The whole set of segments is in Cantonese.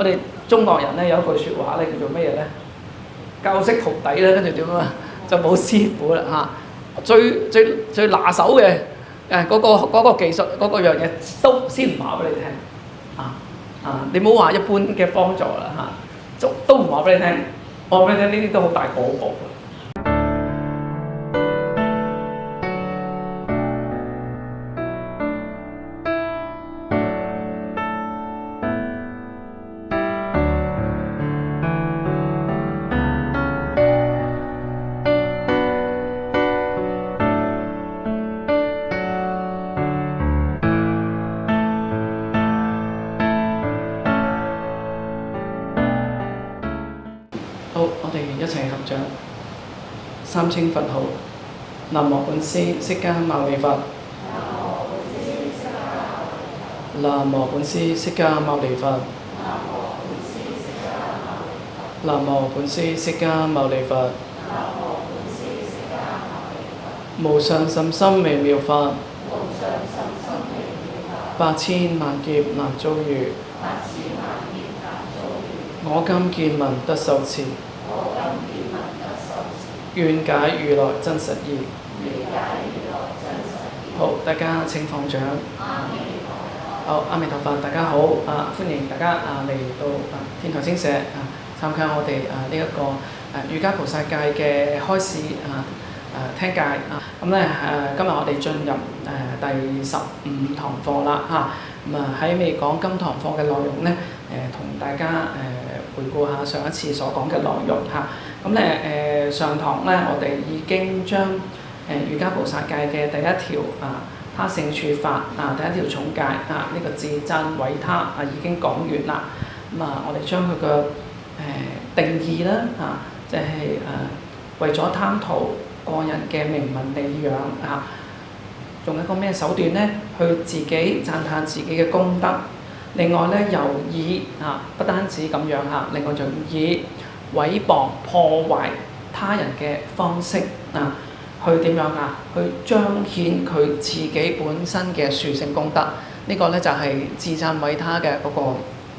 我哋中國人咧有一句説話咧叫做咩嘢咧？教識徒弟咧，跟住點啊？就冇師傅啦嚇。最拿手嘅嗰個技術嗰個樣嘢都先唔話俾你聽你唔好話一般嘅幫助啦都唔話俾你聽，我話俾你聽呢啲都好大果報。好，我哋一齊合掌，三稱佛號。南無本師釋迦牟尼佛。南無本師釋迦牟尼佛。南無本師釋迦牟尼佛。無上甚深微妙法，百千萬劫難遭遇。我今見聞得受持，願解如來真實義。好，大家請放掌。好，阿彌陀佛，大家好，歡迎大家嚟到天台精舍參加我哋呢一個瑜伽菩薩戒嘅開示聽戒咁咧今日我哋進入第15堂課啦咁喺未講今堂課嘅內容咧同大家回顧下上一次所講嘅內容咁咧上堂咧我哋已經將瑜伽菩薩戒嘅第一條他勝處法第一條重戒呢個自讚毀他已經講完啦。咁我哋將佢嘅定義啦即係為咗貪圖個人嘅名聞利養用一個咩手段咧？去自己讚歎自己嘅功德。另外咧，又以不單止咁樣另外仲以毀謗破壞他人嘅方式去點樣去彰顯佢自己本身嘅殊勝功德。呢個咧就係自讚毀他嘅嗰個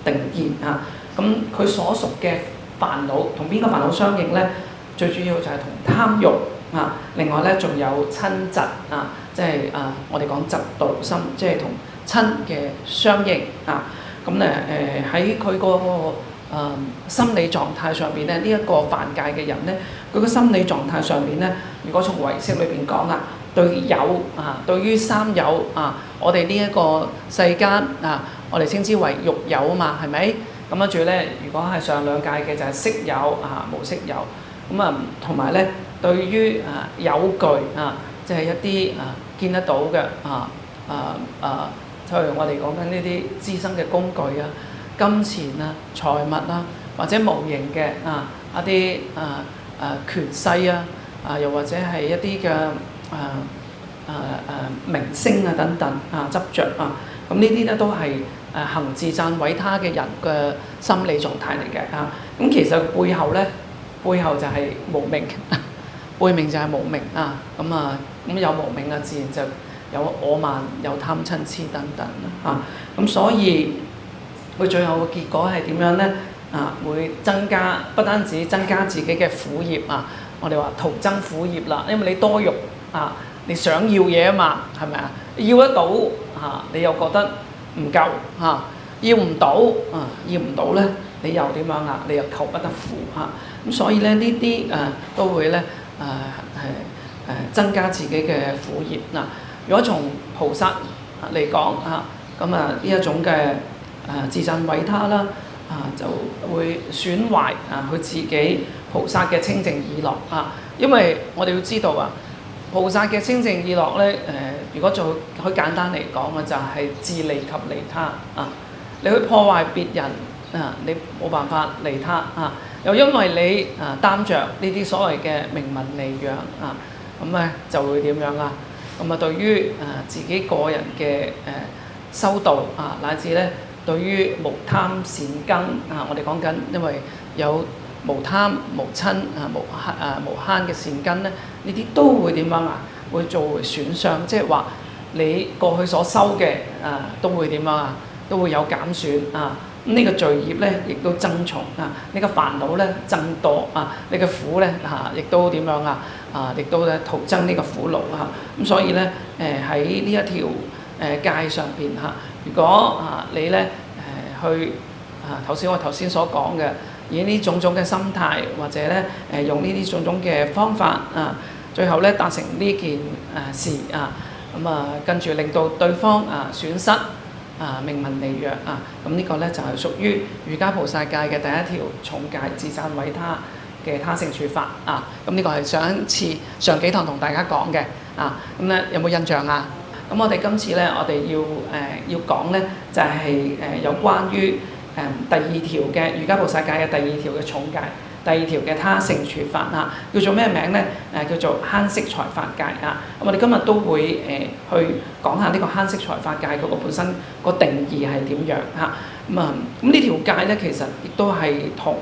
定義咁佢所屬嘅煩惱同邊個煩惱相應咧？最主要就係同貪欲另外咧仲有瞋嫉即係我哋講嫉妒心，即係同瞋嘅相應咁咧喺佢個心理狀態上邊咧，呢一個犯戒嘅人咧，佢個心理狀態上邊咧，如果從唯識裏邊講對有對於三有我哋呢一個世間我哋稱之為欲有嘛，係咪？咁跟住咧，如果係上兩界嘅就係色有無色有。咁同埋咧，對於有具即係一啲見得到嘅譬如我哋講緊呢啲資生嘅工具金錢財物或者無形嘅一啲權勢又或者係一啲嘅明星等等執着咁呢啲咧都係行自讚毀他嘅人嘅心理狀態嚟嘅咁其實背後就係無明，背明就係無明咁有無明自然就有我慢、有貪嗔痴等等咁所以佢最後嘅結果係點樣咧？會增加，不單止增加自己嘅苦業我哋話徒增苦業啦，因為你多欲你想要嘢嘛，係咪要得到你又覺得唔夠要唔到咧，你又點樣你又求不得苦咁所以咧呢啲都會咧增加自己嘅苦業如果從菩薩嚟講咁呢一種嘅自讚毀他啦就會損壞佢自己菩薩嘅清淨意樂因為我哋要知道菩薩嘅清淨意樂咧如果做可以簡單嚟講就係自利及利他你去破壞別人你冇辦法利他又因為你擔着呢啲所謂嘅名聞利養咁咧就會點樣咁對於自己個人嘅修道乃至咧對於無貪善根我哋講緊，因為有無貪無瞋無慳嘅善根咧，呢啲都會點樣會做為損傷，即係話你過去所修嘅都會點樣都會有減損呢個罪孽咧亦都增重啊，你個煩惱咧增多啊，你嘅苦咧亦都點樣亦都咧徒增呢個苦惱咁所以咧喺呢一條界上邊如果你咧去我頭先所講嘅，以呢種種嘅心態或者咧用呢啲種種嘅方法最後咧達成呢件事跟住令到對方損失命運利弱咁呢個咧就係屬於瑜伽菩薩戒嘅第一條重戒自讚毀他嘅他勝處法咁呢個係上幾堂同大家講嘅咁咧有冇印象咁我哋今次咧我哋要講咧就係有關於第二條嘅瑜伽菩薩戒嘅第二條嘅重戒，第二條嘅他勝處法叫做咩名咧？叫做慳識財法戒咁我哋今日都會去講下呢個慳識財法戒嗰個本身個定義係點樣咁呢條戒咧其實亦都係同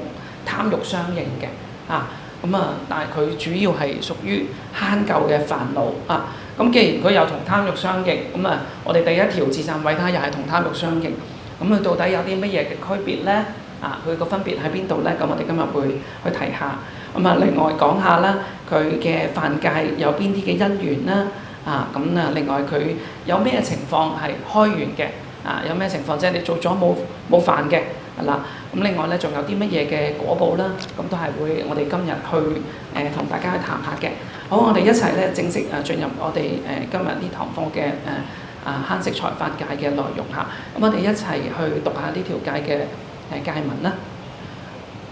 貪欲相應嘅但係佢主要係屬於慳垢嘅煩惱咁既然佢又同貪欲相應，咁我哋第一條自讚毀他又係同貪欲相應，咁佢到底有啲乜嘢嘅區別咧？佢個分別喺邊度咧？咁我哋今日會去提下。另外講下啦，佢嘅犯戒有邊啲嘅因緣啦？另外佢有咩情況係開緣嘅？有咩情況即係你做咗冇犯嘅咁另外咧仲有啲乜嘢嘅果報啦？咁都係會我哋今日去同大家去談下嘅。好，我哋一齊咧正式進入我哋今日呢堂課嘅慳識財法戒嘅內容咁我哋一齊去讀下呢條戒嘅戒文啦。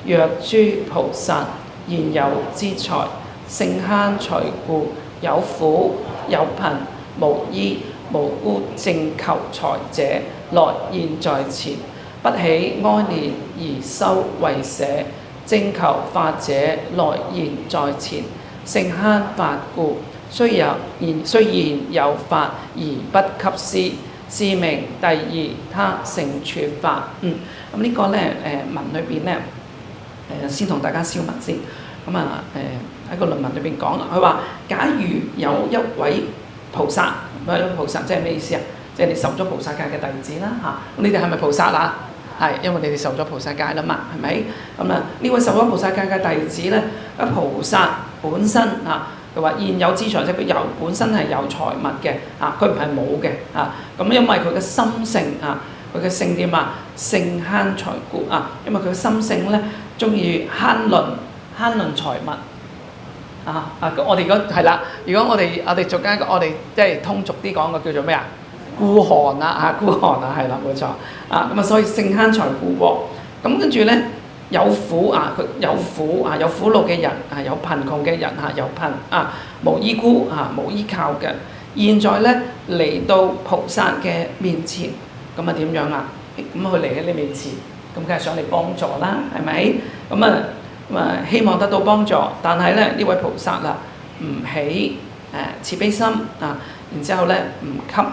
若諸菩薩現有資財，性慳財故，有苦有貧，無依無辜正求財者，來現在前，不起哀憐而修慧捨，正求法者，來現在前。性慳法故，雖然有法而不給施，是名第二他勝處法。咁呢個咧文裏邊咧先同大家消文先。喺個論文裏邊講佢話假如有一位菩薩，菩薩即係咩意思即係你受咗菩薩戒嘅弟子啦咁你哋係咪菩薩係，因為你哋受咗菩薩戒啦嘛，係咪？呢位受咗菩薩戒嘅弟子咧，菩薩本身佢話現有資財，即係佢本身係有財物嘅佢唔係冇嘅咁因為佢嘅心性佢嘅性點性慳財故因為佢嘅心性咧中意慳吝財物我哋如果係啦，如果我哋逐間我哋即係通俗啲講個叫做咩孤寒孤寒係啦，冇錯咁所以性慳財故喎。咁跟住咧有苦佢有苦有苦惱嘅人有貧窮嘅人有貧無依孤無依靠嘅。現在咧嚟到菩薩嘅面前，咁點樣咁佢嚟喺你面前，咁梗係想嚟幫助啦，係咪？咁希望得到幫助，但係咧呢位菩薩唔起慈悲心然之後咧唔給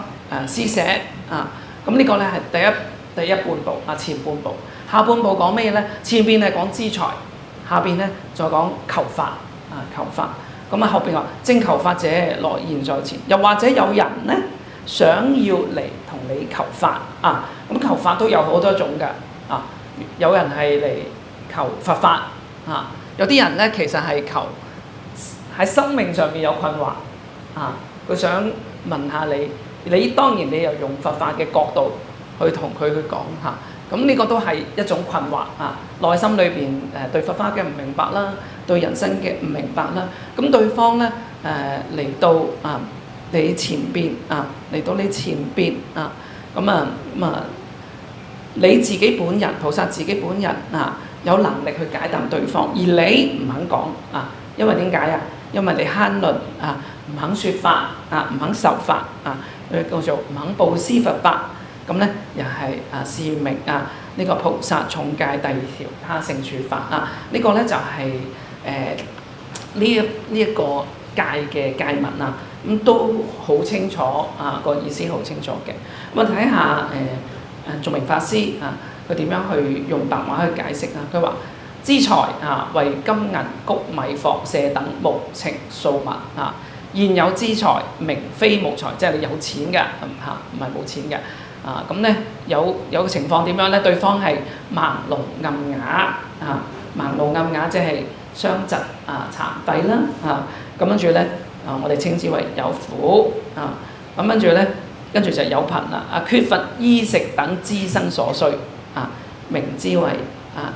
施捨咁呢個咧係第一半部前半部。下半部講咩咧？前邊係講資財，下邊咧再講求法求法。咁後邊話正求法者，來現在前。又或者有人咧想要嚟同你求法咁求法都有好多種㗎有人係嚟求佛法有啲人咧其實係求喺生命上面有困惑佢想問下你當然你又用佛法嘅角度去同佢去講咁呢個都係一種困惑內心裏邊對佛法嘅唔明白啦，對人生嘅唔明白啦。咁對方咧嚟到你前邊嚟到你前邊你自己本人菩薩自己本人有能力去解答對方，而你唔肯講因為點解因為你慳吝唔肯説法唔肯受法叫做唔肯布施佛法。咁咧又係是名呢個菩薩重戒第二條他勝處法呢個咧就係呢一個戒嘅戒文咁都好清楚個意思好清楚嘅。咁睇下頌明法師佢點樣去用白話去解釋佢話資財為金銀穀米貨舍等無情數物現有資財名非無財，即係你有錢嘅唔係冇錢嘅咁咧有個情況點樣咧？對方係盲聾暗啞啊，盲聾暗啞即係傷疾殘廢啦啊，咁跟住咧我哋稱之為有苦啊，咁跟住就有貧啦缺乏衣食等資生所需名之為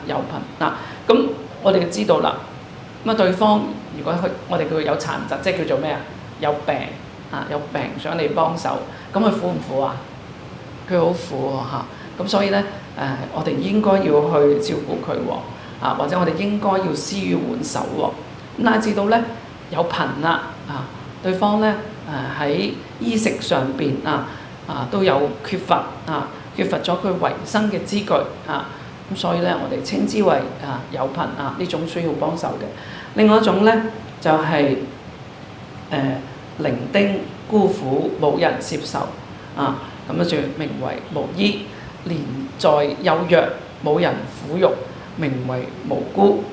有貧咁我哋就知道啦。咁對方如果我哋叫佢有殘疾，即係叫做咩有病有病想你幫手，咁佢苦唔苦啊？佢好苦喎咁所以咧我哋應該要去照顧佢喎或者我哋應該要施予援手喎。咁乃至到咧有貧啦對方咧喺衣食上邊都有缺乏缺乏咗佢維生嘅資具咁所以咧我哋稱之為有貧呢種需要幫手嘅。另外一種咧就係零丁孤苦冇人接受咁跟住名為無依，連在幼弱冇人撫育，名為無辜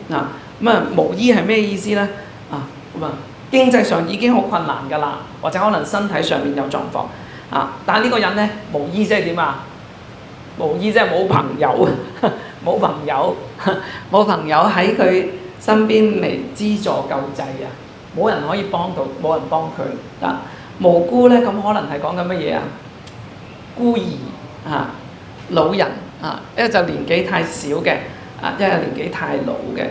無依係咩意思咧經濟上已經好困難㗎啦，或者可能身體上面有狀況但係呢個人咧無依即係點無依即係冇朋友冇朋友冇朋友喺佢身邊嚟資助救濟冇人可以幫到，冇人幫佢無辜咧，咁可能係講緊乜嘢孤兒老人一個就年紀太少嘅一個年紀太老嘅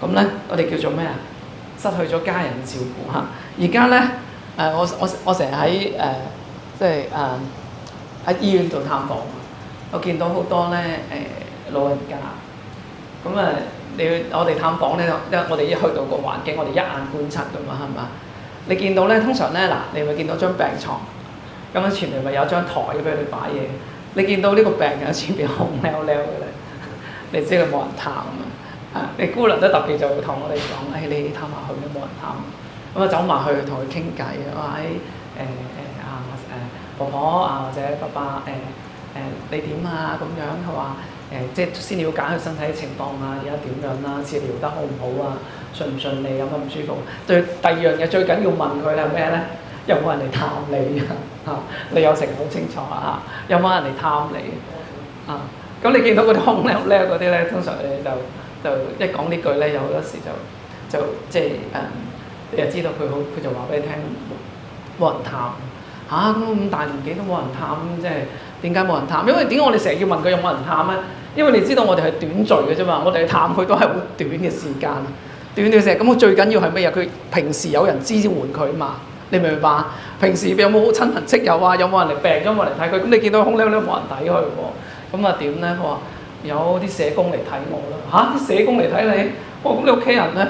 咁咧我哋叫做咩失去咗家人照顧而家咧我成日喺即係喺醫院度探訪，我見到好多咧老人家咁我哋探訪咧，我哋一去到個環境，我哋一眼觀察㗎嘛，係嘛？你見到咧，通常咧你會見到張病床，咁樣前面咪有張台俾你擺嘢。你見到呢個病人前邊紅溜溜嘅咧，你知佢冇人探你姑娘都特別就會同我哋講，你探下佢都冇人探，咁走埋去同佢傾偈話婆婆或者爸爸你點咁樣？佢話即係先了解佢身體情況而家點樣啦，治療得好唔好順唔順利，有乜唔舒服？第二樣嘢最緊要問佢係咩咧？有冇人嚟探你你有成好清楚有冇人嚟探你咁你見到嗰啲空溜溜嗰啲咧，通常你就一講呢句咧，有好多時就即係你就知道佢就話俾你聽冇人探咁大年紀都冇人探，即係點解冇人探？因為點解我哋成日要問佢有冇人探咧？因為你知道我哋係短聚嘅啫嘛，我哋去探佢都係好短嘅時間，短時間咁。我最緊要係乜嘢？佢平時有人支援佢嘛？你明唔明白？平時有冇親朋戚友有冇人嚟病咗冇嚟睇佢？咁你見到空溜溜冇人睇佢喎，咁點咧？佢話有啲社工嚟睇我啦。啲社工嚟睇你？咁你屋企人咧？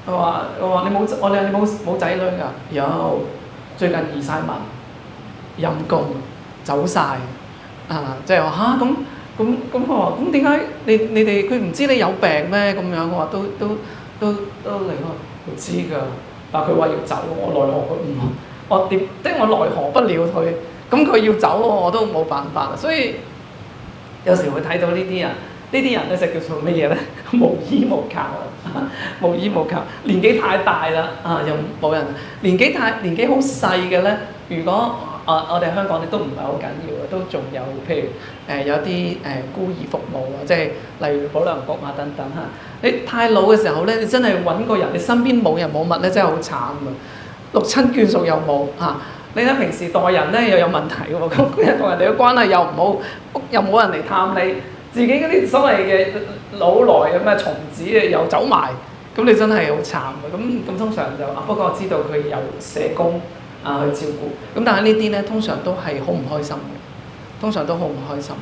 佢話你冇仔女㗎？有，最近移晒民，陰公走晒即係話咁佢話咁點解你哋佢唔知你有病咩？咁樣我話都嚟佢知㗎，但係佢話要走，我奈何佢唔，我點即係我奈何不了佢，咁佢要走我都冇辦法。所以有時會睇到呢啲人咧就叫做乜嘢咧？無依無靠無依無靠，年紀太大啦又冇人，年紀好細嘅咧，如果我哋香港都唔係好緊要嘅，都仲有譬如有啲孤兒服務即係例如保良局等等你太老嘅時候咧，你真係揾個人，你身邊冇人冇物咧，真係好慘六親眷屬又冇你睇平時待人咧又有問題喎，咁佢同人哋嘅關係又唔好，又冇人嚟探你，自己嗰啲所謂嘅老來咩蟲子又走埋，咁你真係好慘嘅。咁通常就不過我知道佢有社工去照顧，咁但係呢啲咧通常都係好唔開心嘅，通常都好唔開心。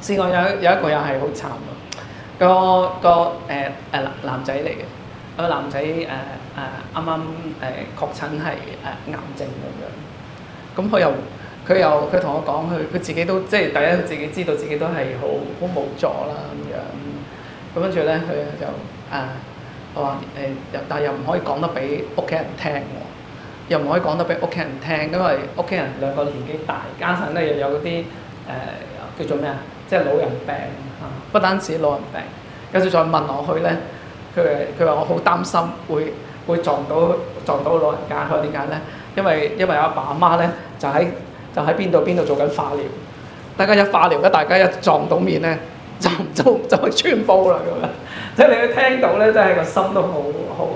試過有一個又係好慘個男仔嚟嘅，個男仔啱啱確診係癌症咁樣，咁佢同我講佢自己都即係第一佢自己知道自己都係好無助啦咁樣，咁跟住咧佢就我話但係又唔可以講得俾屋企人聽喎，又唔可以講得俾屋企人聽，因為屋企人兩個年紀大，加上咧又有嗰啲叫做咩即係老人病不單止老人病，跟住再問我去咧，佢話我好擔心會撞到老人家。佢話點解咧？因為阿爸阿媽咧就喺邊度做緊化療，大家一化療咧，大家一撞到面咧，就係穿煲啦咁樣。即係你一聽到咧，真係個心都好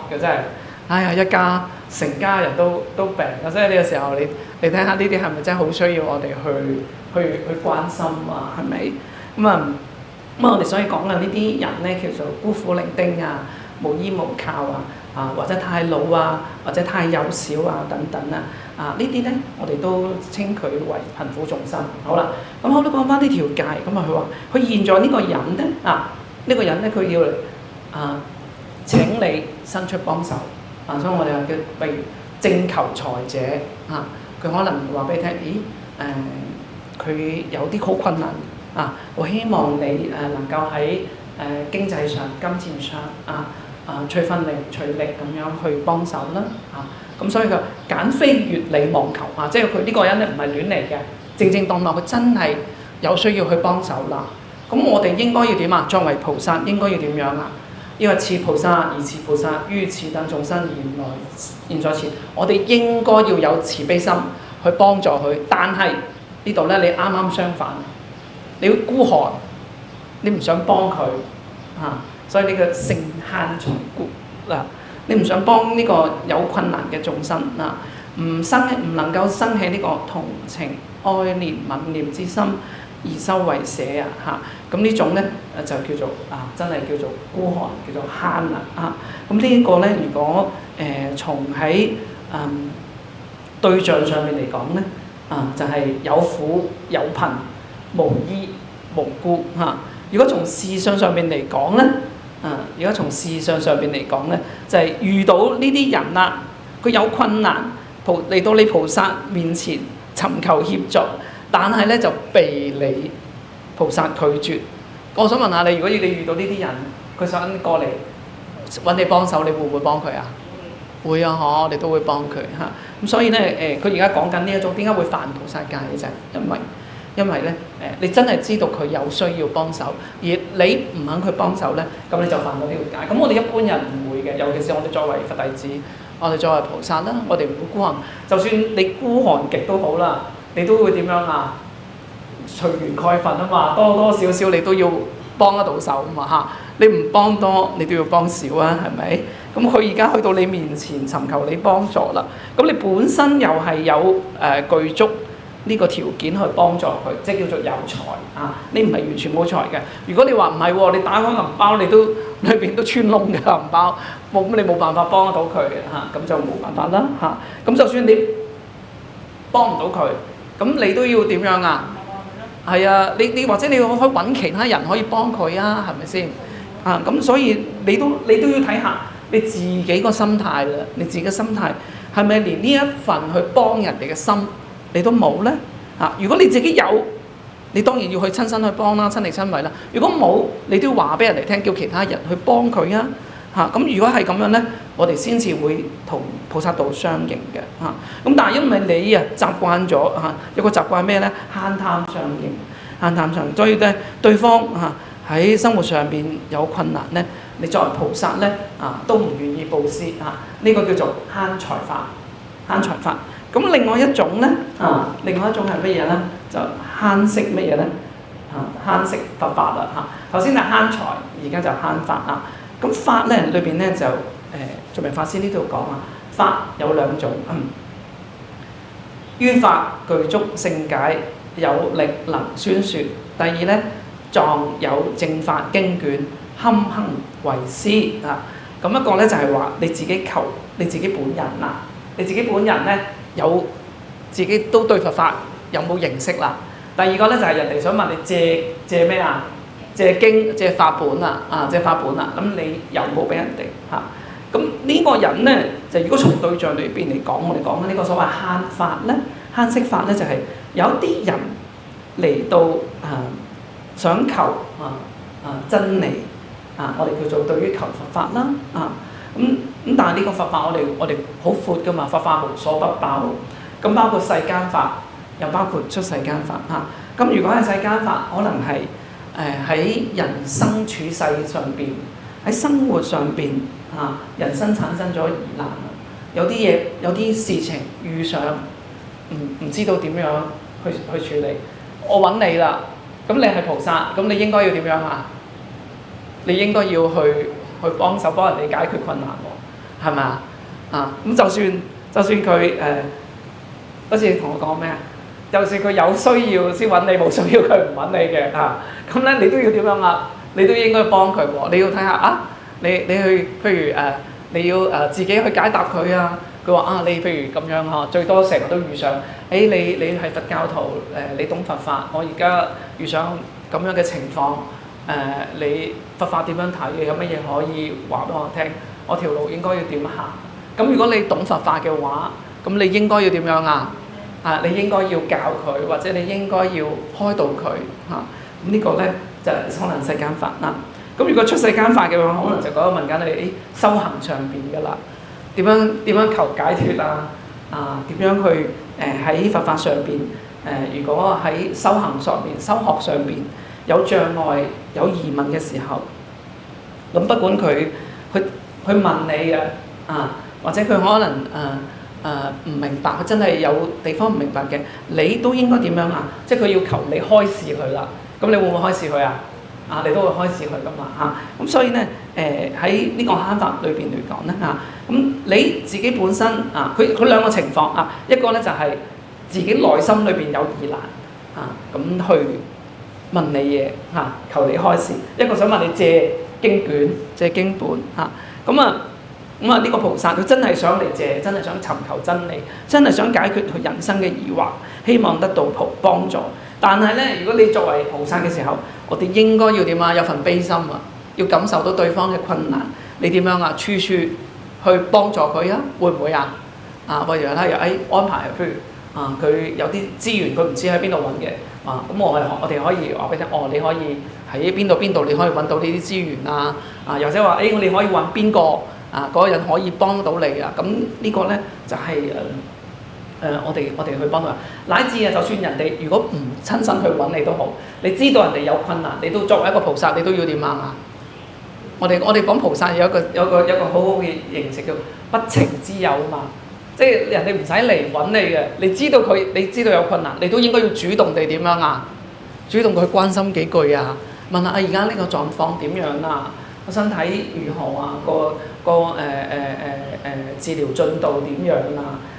噏嘅，真係。哎呀，一家成家人都病啊！所以呢個時候你睇下呢啲係咪真係好需要我哋去關心啊？係咪？咁我哋所以講嘅呢啲人咧，叫做孤苦伶仃啊，無依無靠啊，或者太老啊，或者太幼小啊等等啊，呢啲咧我哋都稱佢為貧苦眾生。好啦，咁我都講翻呢條界，咁啊佢話佢現在呢個人咧呢個人咧佢要嚟請你伸出幫手。所以我哋話叫譬如正求財者佢可能話俾你聽，咦佢有啲好困難我希望你能夠喺經濟上、金錢上隨份力、隨力咁樣去幫手啦咁所以佢簡非越你妄求即係佢呢個人咧唔係亂嚟嘅，正正當當佢真係有需要去幫手啦。咁我哋應該要點作為菩薩應該要點樣因為似菩薩而似菩薩，於此等眾生現在前，我哋應該要有慈悲心去幫助佢。但係呢度咧，你啱啱相反，你要孤寒，你唔想幫佢所以呢個性慳財孤你唔想幫呢個有困難嘅眾生唔能夠生起呢個同情、愛憐、憫念之心。而修為捨咁呢種咧就叫做真係叫做孤寒，叫做慳咁呢個咧，如果從喺對象上面嚟講咧就係有苦有貧無依無孤如果從事相上面嚟講咧如果從事相上面嚟講咧，就係遇到呢啲人佢有困難嚟到你菩薩面前尋求協助。但係咧就被你菩薩拒絕。我想問下你，如果你遇到呢啲人，佢想過嚟揾你幫手，你會唔會幫佢會啊，你都會幫佢咁所以咧佢而家講緊呢一種點解會犯菩薩戒嘅就係因為咧你真係知道佢有需要幫手，而你唔肯佢幫手咧，咁你就犯到呢條戒。咁我哋一般人唔會嘅，尤其是我哋作為佛弟子，我哋作為菩薩啦，我哋唔會孤寒。就算你孤寒極都好啦。你都會點樣隨緣蓋份多多少少你都要幫得到手你唔幫多，你都要幫少係咪？咁佢而家去到你面前尋求你幫助啦，咁你本身又係有具足呢個條件去幫助佢，即係叫做有財你唔係完全冇財嘅。如果你話唔係喎，你打開銀包你都裏邊都穿窿嘅銀包，咁你冇辦法幫得到佢嘅咁就冇辦法啦咁就算你幫唔到佢。咁你都要點樣係你或者你可以揾其他人可以幫佢係咪先咁所以你都要睇下你自己個心態啦。你自己嘅心態係咪連呢一份去幫人哋嘅心你都冇呢如果你自己有，你當然要去親身去幫啦，親力親為啦。如果冇，你都要話俾人哋聽，叫其他人去幫佢咁如果係咁樣呢，我哋先至會同菩薩道相應嘅咁但係因為你習慣咗有個習慣咩呢？慳貪相應，慳貪相應。所以咧，對方喺生活上邊有困難呢，你作為菩薩呢都唔願意布施呢個叫做慳財法，慳財法。咁另外一種呢另外一種係乜嘢呢？就慳識乜嘢呢？慳識佛法啦頭先係慳財，而家就慳法咁法咧裏邊咧就續明法師呢度講法有兩種於法具足勝解，有力能宣説。第二咧，藏有正法經卷，堪行為師咁一個咧就係話你自己求你自己本人你自己本人咧有自己都對佛法有冇認識啦。第二個咧就係人哋想問你借咩借經借法本借法本咁你有冇俾人哋咁呢個人咧就如果從對象裏邊嚟講，我哋講緊呢個所謂慳法咧，慳識法咧就係有啲人嚟到想求真理我哋叫做對於求佛法啦咁但係呢個佛法我哋好闊噶嘛，佛法無所不包，咁包括世間法，又包括出世間法咁如果係世間法，可能係喺人生處世上邊，喺生活上邊人生產生咗疑難，有啲嘢有啲事情遇上唔知道點樣去處理，我揾你啦，咁你係菩薩，咁你應該要點樣啊？你應該要去幫手幫人哋解決困難喎，係咪啊？咁就算佢好似同我講咩啊？就算佢有需要先揾你，冇需要佢唔揾你嘅咁咧你都要點樣啊？你都應該幫佢喎。你要睇下你去譬如你要自己去解答佢啊。佢話你譬如咁樣最多成日都遇上，你係佛教徒你懂佛法，我而家遇上咁樣嘅情況，你佛法點樣睇嘅？有乜嘢可以話俾我聽？我條路應該要點行？咁如果你懂佛法嘅話，咁你應該要點樣啊？你應該要教佢，或者你應該要開導佢咁呢個咧就可能世間法啦。咁如果出世間法嘅話，可能就講問緊你修行上邊㗎啦。點樣求解脫點樣去喺佛法上邊如果喺修行上邊、修學上邊有障礙、有疑問嘅時候，咁不管佢去問你或者佢可能唔明白，佢真係有地方唔明白嘅，你都應該點樣即係佢要求你開示佢啦。咁你會唔會開示佢你都會開示佢噶嘛咁所以咧喺呢個慳法裏邊嚟講咧咁你自己本身佢兩個情況一個咧就係自己內心裏邊有疑難咁去問你嘢求你開示；一個想問你借經卷、借經本咁呢個菩薩佢真係想嚟借，真係想尋求真理，真係想解決佢人生嘅疑惑，希望得到幫助。但係咧，如果你作為菩薩嘅時候，我哋應該要點有份悲心要感受到對方嘅困難，你點樣處處去幫助佢會唔會譬如咧又安排，譬如佢有啲資源佢唔知喺邊度揾嘅咁我哋可以話俾你聽，你可以喺邊度你可以揾到呢啲資源又或者話我哋可以揾邊個嗰個人可以幫到你咁呢個咧就係我哋去幫到人，乃至就算人哋如果唔親身去揾你都好，你知道人哋有困難，你都作為一個菩薩，你都要點我哋講菩薩有一個好好嘅形式叫不情之友即係人哋唔使嚟揾你嘅，你知道有困難，你都應該要主動地點樣主動去關心幾句問下而家呢個狀況點樣個身體如何個治療進度點樣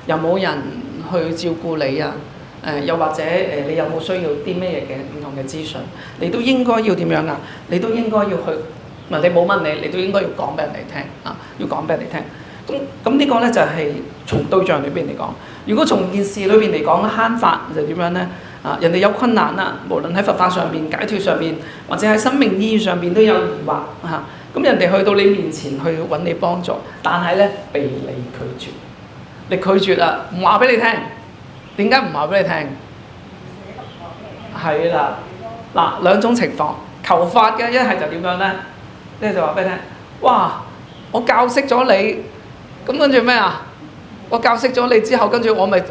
有冇人去照顧你又或者你有冇需要啲咩嘢嘅唔同嘅資訊，你都應該要點樣你都應該要去你冇問你都應該要講俾人哋聽要講俾人哋聽。咁呢個咧就係從對象裏邊嚟講。如果從件事裏邊嚟講，慳法就點樣咧？人哋有困難無論喺佛法上邊、解脫上邊，或者喺生命意義上邊都有疑惑咁人哋去到你面前去揾你幫助，但係咧被你拒絕，你拒絕唔話俾你聽，點解唔話俾你聽？係啦，兩種情況，求法嘅一係就點樣咧？一係就話俾你聽，哇！我教識咗你，咁跟住咩我教識咗你之後，跟住我咪咩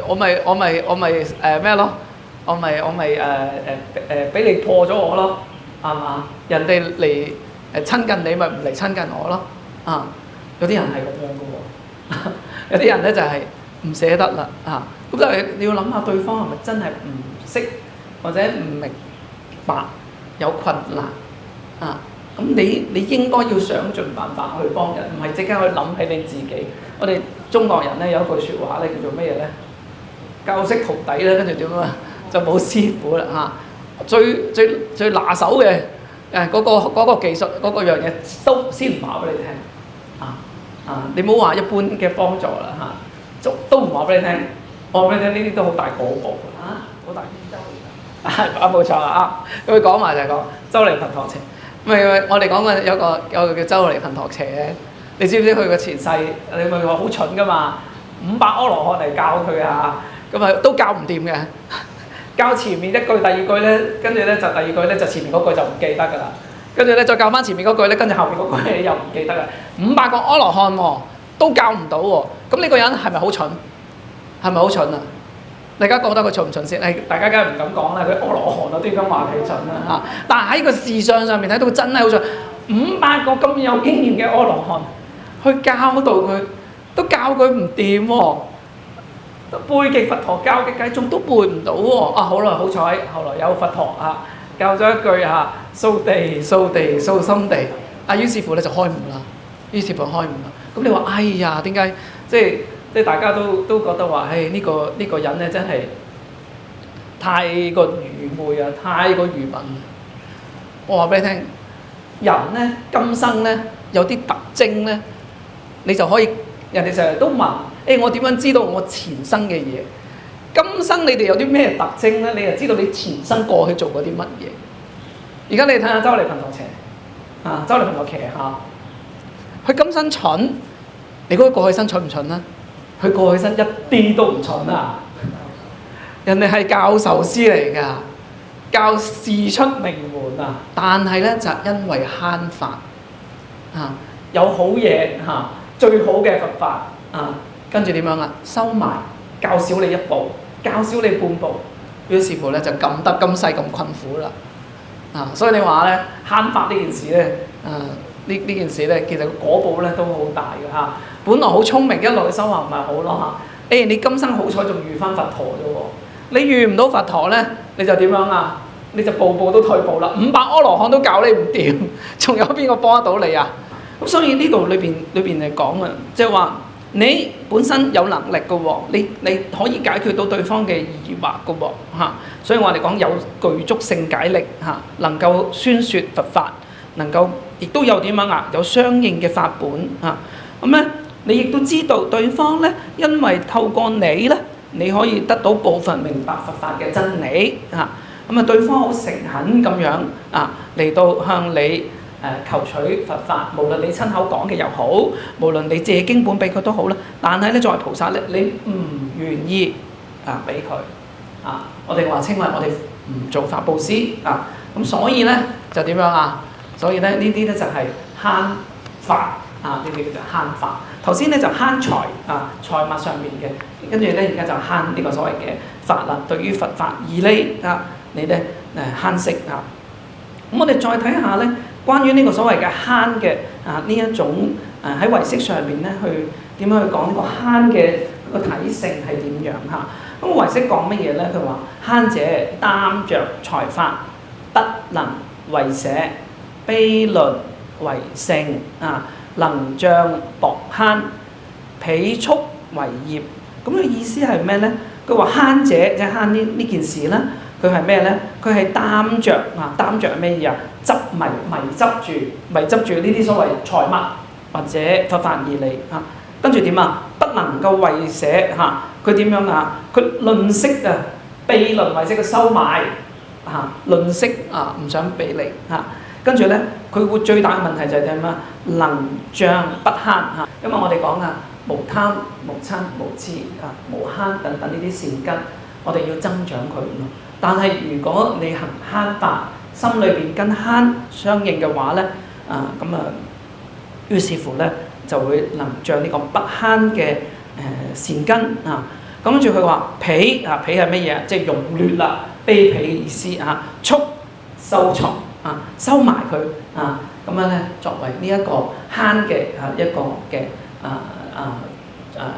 咯？我咪俾你破咗我咯，係嘛？人哋嚟親近你，咪唔嚟親近我咯。有啲人係咁樣嘅喎，有啲人咧就係唔捨得啦咁就係你要諗下對方係咪真係唔識或者唔明白有困難咁你應該要想盡辦法去幫人，唔係即刻去諗起你自己。我哋中國人咧有一句説話咧叫做咩嘢咧？教識徒弟咧，跟住點就冇師傅啦最拿手嘅嗰個技術嗰個樣嘢都先唔話俾你聽你唔好話一般嘅幫助啦都唔話俾你聽。我話俾你聽呢啲都好大果報好大周嚟冇錯佢講埋就係講周利頻陀邪。我哋講過有個叫周利頻陀邪嘅，你知唔知佢個前世？你咪話好蠢噶嘛，500阿羅漢嚟教佢咁都教唔掂嘅。教前面一句，第二句咧，跟住咧就第二句咧就前面嗰句就唔記得噶啦，跟住咧再教翻前面嗰句咧，跟住後面嗰句又唔記得啦。500個阿羅漢都教唔到咁呢個人係咪好蠢？係咪好蠢大家覺得佢蠢唔蠢先？大家梗係唔敢講啦，佢阿羅漢都應該話佢蠢啦但係喺個事相上面睇到佢真係好蠢。500個咁有經驗嘅阿羅漢去教導佢，都教佢唔掂背極佛陀教嘅偈頌都背唔到喎。好啦，好彩，後來有佛陀教咗一句掃地掃地掃心地，於是乎咧就開悟啦。於是乎開悟啦。咁你話哎呀，點解即係大家都覺得話，呢個人咧真係太過愚昧啊，太過愚笨。我話俾你聽，人咧今生咧有啲特徵咧，你就可以，人哋成日都問，我點樣知道我前生嘅嘢？今生你哋有啲咩特徵咧？你就知道你前生過去做過啲乜嘢。而家你睇下周利槃陀邪，周利槃陀騎下，佢今生蠢，你估佢過去生蠢唔蠢啊？佢過去生一啲都唔蠢啊！人哋係教授師嚟㗎，教事出名門啊！但係咧就因為慳法有好嘢最好嘅佛法跟住點樣啊？收埋，教少你一步，教少你半步，於是乎咧就咁得今世咁困苦啦。所以你話咧慳法呢件事咧，呢件事咧其實果報咧都好大嘅本來好聰明，一路修行咪好咯你今生好彩仲遇翻佛陀啫喎，你遇唔到佛陀咧，你就點樣啊？你就步步都退步啦，500阿羅漢都搞你唔掂，仲有邊個幫得到你啊？咁所以呢度裏邊嚟講即係話你本身有能力嘅喎，你可以解決到對方嘅疑惑嘅喎所以我哋講有具足勝解力能夠宣説佛法，能夠亦都有點樣有相應嘅法本咁咧，你亦都知道對方咧，因為透過你咧，你可以得到部分明白佛法嘅真理咁對方好誠懇咁樣嚟到向你求取佛法，無論你親口講嘅又好，無論你借經本俾佢都好啦。但係咧作為菩薩咧，你唔願意俾佢我哋話稱為我哋唔做法布施咁所以咧就點樣所以咧呢啲咧就係慳法呢啲叫做慳法。頭先咧就慳財財物上面嘅，跟住咧而家就慳呢個所謂嘅法啦。對於佛法義理你咧慳食咁我哋再睇下咧，關於呢個所謂嘅慳嘅呢一種喺唯識上面咧，去點樣去講呢個慳嘅個體性係點樣咁唯識講乜嘢咧？佢話慳者擔着財法，不能為捨，悲論為勝能將薄慳，彼速為業。咁嘅意思係咩咧？佢話慳者即係慳呢件事咧，佢係咩咧？佢係擔着擔着係咩嘢迷執住呢啲所謂財物或者佛法義理跟住點不能夠為捨佢點樣佢吝嗇秘論為捨，佢收買吝嗇唔想俾你跟住咧，佢會最大嘅問題就係點能將不慳因為我哋講無貪無嗔無痴無慳等等呢啲善根，我哋要增長佢但係如果你行慳法，心裏邊跟慳相應嘅話咧於是乎咧就會能將呢個不慳嘅善根咁跟住佢話彼係乜嘢？即係庸劣啦，卑鄙嘅意思速收藏收埋佢咁樣咧，作為呢一個慳嘅一個嘅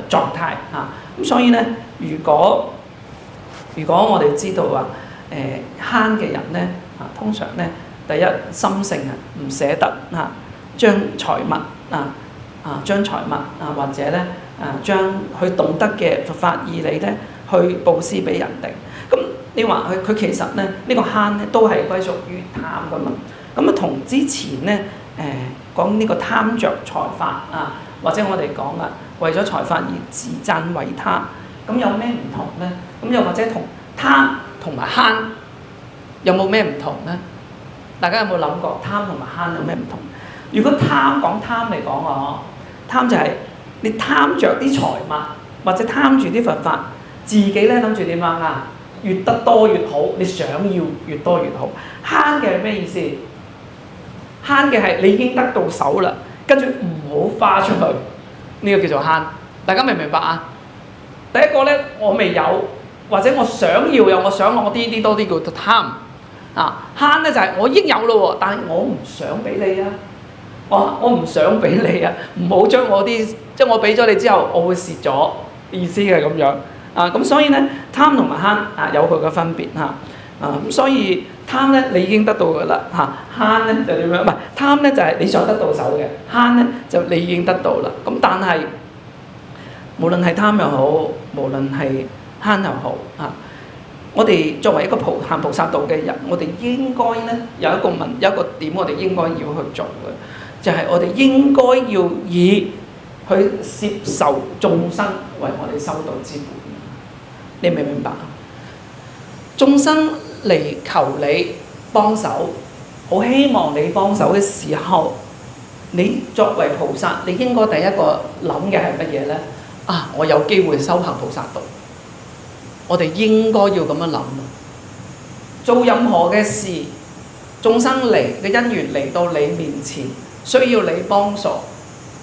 狀態咁所以咧，如果我哋知道慳嘅人咧通常咧第一心性唔捨得將財物或者咧將佢懂得嘅佛法義理咧去布施俾人哋。咁你話佢其實咧呢個慳咧都係歸屬於貪噶嘛。咁同之前咧講呢個貪着財法或者我哋講為咗財法而自讚為他，咁有咩唔同咧？咁又或者同貪同埋慳有冇咩唔同咧？大家有冇諗過貪同埋慳有咩唔同？如果講貪嚟講貪就係你貪着啲財物或者貪住啲佛法，自己咧諗住點越得多越好，你想要越多越好。慳嘅係咩意思？慳嘅係你已經得到手啦，跟住唔好花出去，呢個叫做慳。大家明唔明白第一個咧，我未有，或者我想要有，我想攞啲多啲叫做貪慳咧就係我已經有咯，但係我唔想俾你我唔想俾你唔好將我啲，即係我俾咗你之後，我會蝕咗，意思係咁樣咁所以咧貪同埋慳有佢嘅分別嚇。咁所以貪咧你已經得到㗎啦嚇，慳咧就點樣？唔係貪咧就係你想得到手嘅，慳咧就你已經得到啦。咁但係無論係貪又好，無論係慳又好我哋作為一個行菩薩道嘅人，我哋應該咧有一個點，我哋應該要去做嘅，就係我哋應該要以去接受眾生為我哋修道之本。你明唔明白啊？眾生嚟求你幫手，好希望你幫手嘅時候，你作為菩薩，你應該第一個諗嘅係乜嘢呢？我有機會修行菩薩道，我哋應該要咁樣諗。做任何嘅事，眾生嚟嘅因緣嚟到你面前，需要你幫助，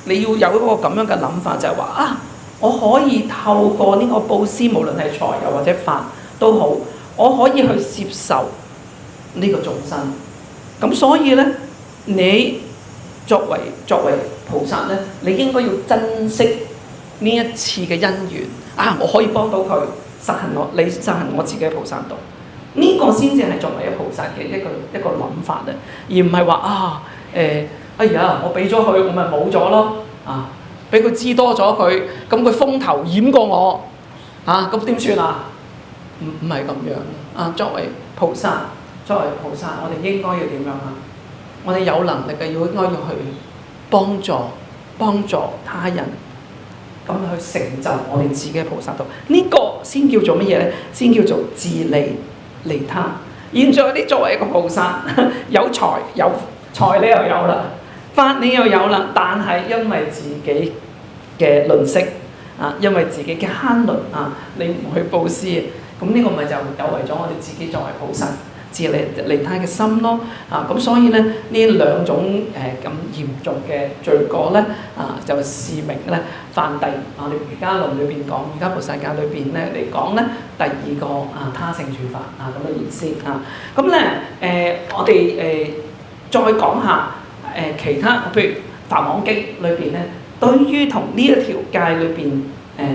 你要有一個咁樣嘅諗法，就係話我可以透過呢個布施，無論係財又或者法都好，我可以去接受呢個眾生。咁所以呢，你作為菩薩呢，你應該要珍惜呢一次嘅因緣。我可以幫到佢實行我自己嘅菩薩道。呢個先至係作為一菩薩嘅一個諗法啊，而唔係話哎呀，我俾咗佢，我咪冇咗咯俾佢知多咗佢，咁佢風頭掩過我咁點算啊？唔係咁樣作為菩薩，我哋應該要點樣我哋有能力嘅應該要去幫助他人，咁去成就我哋自己嘅菩薩道。呢個先叫做乜嘢呢？先叫做自利利他。現在你作為一個菩薩，有財你又有啦，法你又有啦，但係因為自己嘅吝嗇因為自己嘅慳吝你唔去布施，咁呢個咪就有違咗我哋自己作為菩薩自利利他嘅心咯咁所以咧呢兩種咁嚴重嘅罪過咧就示明咧犯第我哋瑜伽論裏邊講瑜伽菩薩戒裏邊咧嚟講咧第二個他勝處法咁嘅意思咁咧我哋再講下其他，譬如《梵網經》裏邊咧，對於同呢一條戒裏邊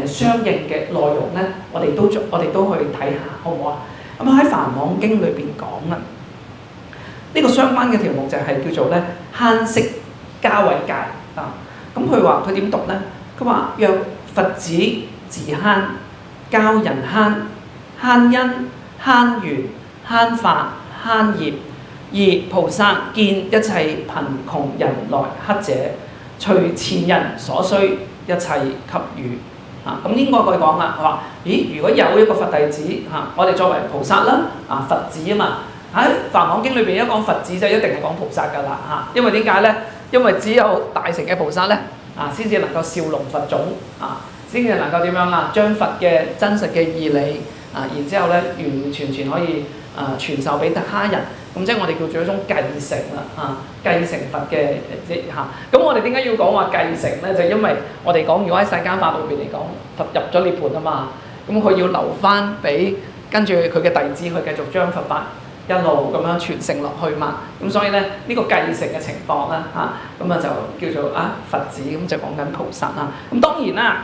相應嘅內容咧，我哋都去睇下，好唔好啊？咁喺《梵網經》裏邊講啦，呢個相關嘅條目就係叫做咧慳息嘉慧戒咁佢話佢點讀咧？佢話若佛子自慳，教人慳因慳緣慳法慳業。而菩薩見一切貧窮人來乞者，隨前人所需，一切給予咁應該佢講啦，佢話：咦，如果有一個佛弟子我哋作為菩薩啦佛子啊嘛，喺《梵網經》裏邊一講佛子就一定係講菩薩㗎啦因為點解咧？因為只有大乘嘅菩薩咧先至能夠紹隆佛種先至能夠點樣將佛嘅真實嘅義理然之後咧完完全全可以傳授俾他人。咁即係我哋叫做一種繼承啦繼承佛嘅咁我哋點解要講話繼承咧？就因為我哋講如果喺世間法裏邊嚟講，佛入咗涅槃啊嘛，咁佢要留翻俾跟住佢嘅弟子去繼續將佛法一路咁樣傳承落去嘛。咁所以咧呢個繼承嘅情況啦咁就叫做佛子，咁就講緊菩薩咁當然啦，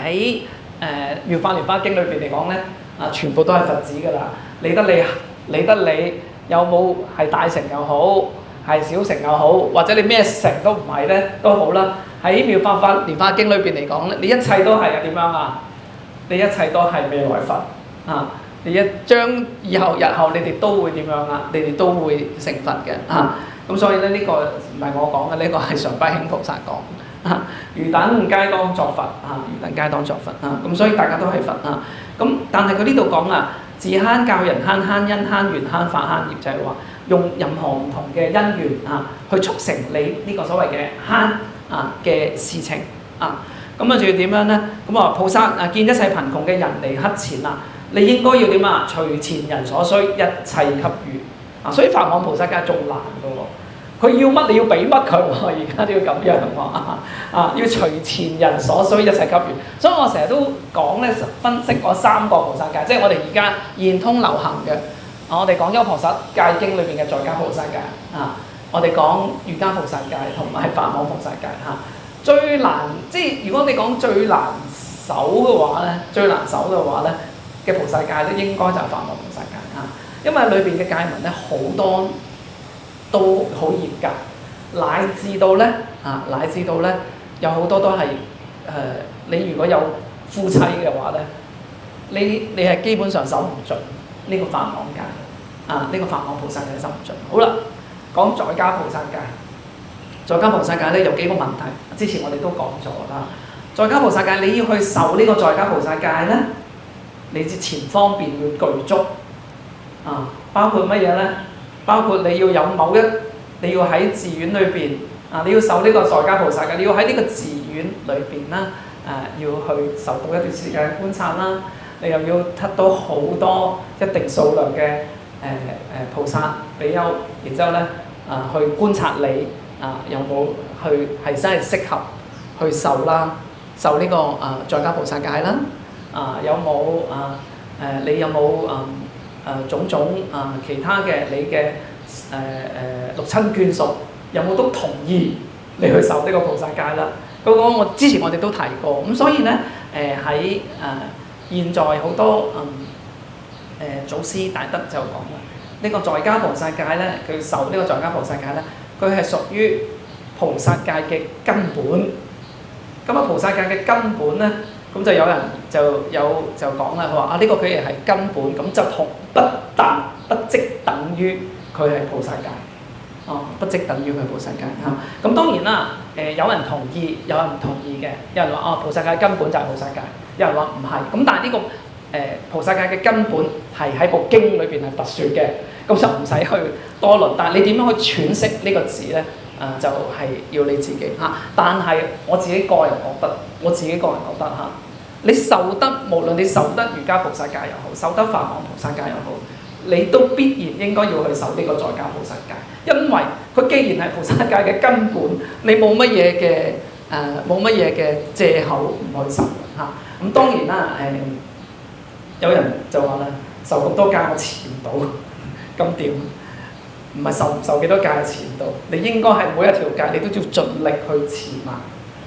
喺妙法蓮華經裏邊嚟講咧全部都係佛子㗎啦，理得你有冇係大乘又好，係小乘又好，或者你咩乘都唔係咧都好啦。喺妙法蓮華經裏邊嚟講咧，你一切都係點樣你一切都係未來佛你將以後日後你哋都會點樣你哋都會成佛嘅咁所以咧呢個唔係我講嘅，呢個係常不輕菩薩講汝等皆當作佛汝等皆當作佛咁所以大家都係佛咁但係佢呢度講自慳教人慳因慳緣慳法慳業，就係話用任何唔同嘅因緣去促成你呢個所謂嘅慳嘅事情咁仲要點樣呢？咁菩薩見一切貧窮嘅人嚟乞錢你應該要點隨前人所需，一切給予所以梵網菩薩戒仲難㗎喎，佢要乜你要俾乜佢喎，而家都要咁樣要隨前人所需，一切給予。所以我成日都講咧，分析嗰三個菩薩戒，即係我哋而家現通流行嘅。我哋講《優婆塞戒經》裏邊嘅在家菩薩戒我哋講瑜伽菩薩戒同埋梵網菩薩戒最難，即係如果你講最難守嘅話咧，最難守嘅話咧嘅菩薩戒咧，應該就係法網菩薩戒啊，因為裏邊嘅戒文咧好多都好嚴格，乃至到咧有好多都係你如果有夫妻嘅話咧，你係基本上守唔盡呢個法網戒啊，呢個法網菩薩戒守唔盡。好啦，講在家菩薩戒。在家菩薩戒咧有幾個問題，之前我哋都講咗啦。在家菩薩戒你要去受呢個在家菩薩戒咧，你之前方便要具足啊，包括乜嘢咧？包括你要有你要喺寺院裏邊啊，你要受呢個在家菩薩戒，你要喺呢個寺院裏邊啦，要去受到一段時間觀察啦，你又要得到好多一定數量嘅菩薩比丘，然之後咧去觀察你。有冇去係真係適合去受啦？受呢個在家菩薩戒啦？有冇你有冇種種其他嘅你嘅六親眷屬有冇都同意你去受呢個菩薩戒啦？嗰個之前我哋都提過，咁所以咧喺現在好多祖師大德就講啦，呢個在家菩薩戒咧，佢受呢個在家菩薩戒咧。佢係屬於菩薩戒嘅根本，咁菩薩戒嘅根本咧，咁就有人就講啦，佢話呢個佢亦係根本，咁就同不即等於佢係菩薩戒，不即等於佢係菩薩戒嚇。咁當然啦，有人同意，有人唔同意嘅，有人話菩薩戒根本就係菩薩戒，有人話唔係，咁但係呢個菩薩戒嘅根本係喺部經裏邊係佛説嘅。咁就唔使去多論，但係你點樣去詮釋呢個字咧？就係要你自己嚇。但係我自己個人覺得嚇，你受得無論你受得瑜伽菩薩戒又好，受得法網菩薩戒又好，你都必然應該要去受呢個在家菩薩戒，因為佢既然係菩薩戒嘅根本，你冇乜嘢嘅藉口唔去受嚇。咁當然啦，有人就話啦，受咁多戒我持唔到。咁點？唔係受唔受幾多戒持唔到，你應該係每一條戒你都要盡力去持嘛。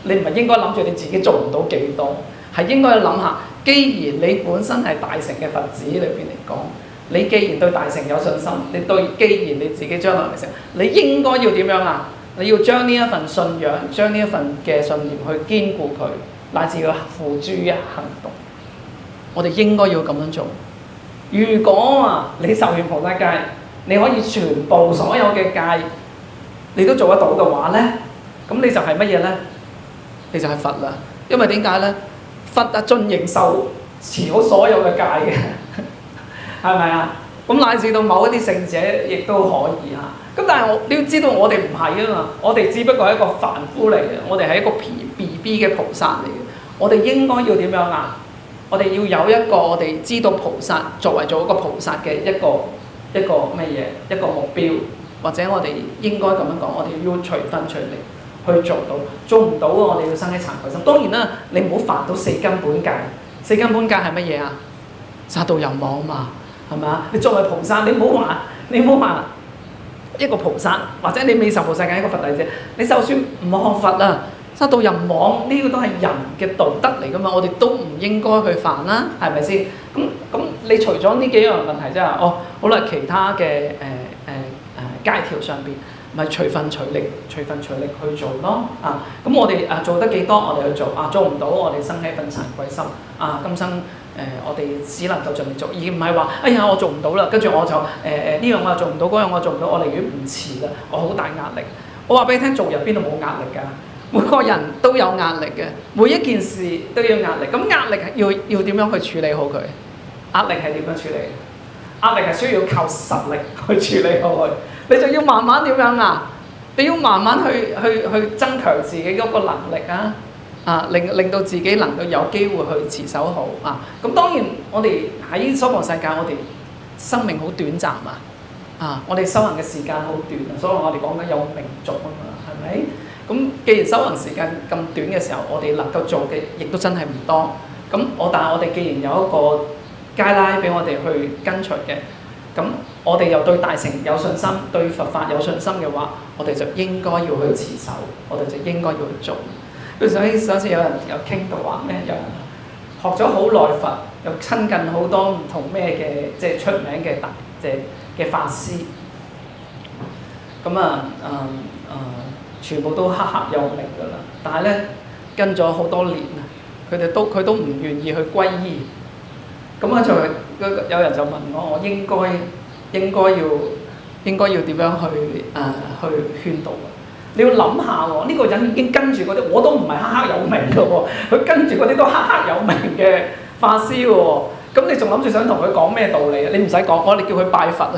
你唔係應該諗住你自己做唔到幾多，係應該諗下，既然你本身係大乘嘅佛子裏邊嚟講，你既然對大乘有信心，既然你自己將來係成，你應該要點樣啊？你要將呢一份信仰，將呢一份嘅信念去堅固佢，乃至要付諸於行動。我哋應該要咁樣做。如果你受完菩薩戒，你可以全部所有嘅戒你都做得到嘅話咧，咁你就係乜嘢咧？你就係佛啦。因為點解咧？佛盡形壽持好所有嘅戒嘅，係咪啊？咁乃至到某一啲聖者亦都可以嚇。咁但係你要知道，我哋唔係啊嘛，我哋只不過係一個凡夫嚟嘅，我哋係一個 BB 嘅菩薩嚟嘅，我哋應該要點樣啊？我哋要有一個我哋知道菩薩作為做一個菩薩嘅一個乜嘢一個目標，或者我哋應該咁樣講，我哋要隨分隨力去做到，做唔到我哋要生起慚愧心。當然啦，你唔好犯到四根本戒。四根本戒係乜嘢啊？殺盜淫妄嘛，係咪啊？你作為菩薩，你唔好話一個菩薩，或者你未受菩薩戒一個佛弟子，你就算唔學佛啊，殺盜淫妄呢個都係人嘅道德嚟噶嘛，我哋都唔應該去犯啦，係咪先？咁你除咗呢幾樣問題之外，好啦，其他嘅戒條上邊，咪隨分隨力去做咯啊！咁我哋做得幾多，我哋去做啊；做唔到，我哋生起份慚愧心啊！今生我哋只能夠盡力做，而唔係話哎呀我做唔到啦，跟住我就呢樣我又做唔到，嗰樣我做唔到，我寧願唔辭啦，我好大壓力。我話俾你聽，做人邊度冇壓力㗎？每個人都有壓力嘅，每一件事都要壓力。咁壓力要點樣去處理好佢？壓力係點樣處理？壓力係需要靠實力去處理好佢。你就要慢慢點樣啊？你要慢慢去增強自己嗰個能力啊！令到自己能夠有機會去持守好啊！咁當然我哋喺娑婆世界，我哋生命好短暫啊！我哋修行嘅時間好短啊，所以我哋講緊有命續啊嘛，係咪？咁既然修行時間咁短嘅時候，我哋能夠做嘅亦都真係唔多。但係我哋既然有一個街拉俾我哋去跟隨嘅，咁我哋又對大乘有信心，對佛法有信心嘅話，我哋就應該要去持守，我哋就應該要去做。所以上次有人有傾到話咩？有人學咗好耐佛，又親近好多唔同咩嘅即係出名嘅嘅法師，咁全部都赫赫有名㗎啦。但係咧跟咗好多年啊，佢都唔願意去歸依。咁啊有人就問我應該要點樣去勸導啊？你要諗下喎，呢個人已經跟住嗰啲，我都唔係赫赫有名嘅喎，佢跟住嗰啲都赫赫有名嘅法師喎。咁你仲諗住想同佢講咩道理啊？你唔使講，我哋叫佢拜佛啊！